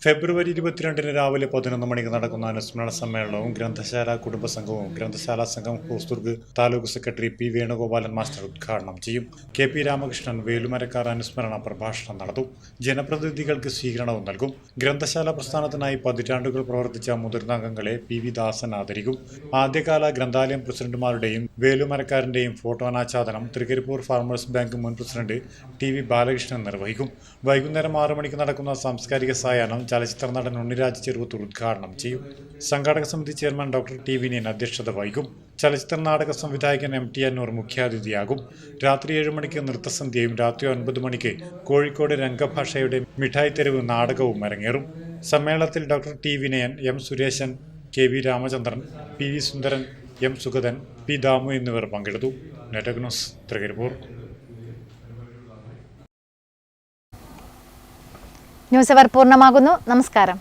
ഫെബ്രുവരി 22 രാവിലെ 11 മണിക്ക് നടക്കുന്ന അനുസ്മരണ സമ്മേളനവും ഗ്രന്ഥശാല കുടുംബസംഘവും ഗ്രന്ഥശാല സംഘം Hosdurg taluk secretary P Venugopalan master ഉദ്ഘാടനം ചെയ്യും. KP രാമകൃഷ്ണൻ വേലുമരക്കാർ അനുസ്മരണ പ്രഭാഷണം നടത്തും. ജനപ്രതിനിധികൾക്ക് സ്വീകരണവും നൽകും. ഗ്രന്ഥശാല പ്രസ്ഥാനത്തിനായി പതിറ്റാണ്ടുകൾ പ്രവർത്തിച്ച മുതിർന്ന അംഗങ്ങളെ PV ദാസൻ ആദരിക്കും. ആദ്യകാല ഗ്രന്ഥാലയം പ്രസിഡന്റുമാരുടെയും വേലുമരക്കാരന്റെയും ഫോട്ടോ അനാച്ഛാദനം തൃക്കരിപ്പൂർ ഫാർമേഴ്സ് ബാങ്ക് മുൻ പ്രസിഡന്റ് TV ബാലകൃഷ്ണൻ നിർവഹിക്കും. വൈകുന്നേരം 6 മണിക്ക് നടക്കുന്ന സാംസ്കാരിക സായാഹ്നം ചലച്ചിത്ര നടൻ ഉണ്ണിരാജ് ചെറുവത്തൂർ ഉദ്ഘാടനം ചെയ്യും. സംഘാടക സമിതി ചെയർമാൻ ഡോക്ടർ ടി വിനയൻ അധ്യക്ഷത വഹിക്കും. ചലച്ചിത്ര നാടക സംവിധായകൻ MT അന്നൂർ മുഖ്യാതിഥിയാകും. രാത്രി 7 മണിക്ക് നൃത്തസന്ധ്യയും രാത്രി 9 മണിക്ക് കോഴിക്കോട് രംഗഭാഷയുടെ മിഠായി തെരുവ് നാടകവും അരങ്ങേറും. സമ്മേളനത്തിൽ doctor T Vinayan, M Suresan, KV Ramachandran, PV Sundaran, M Sugathan, P Damu എന്നിവർ പങ്കെടുത്തു. Network news, Trikaripur. News hour പൂർണ്ണമാകുന്നു. നമസ്കാരം.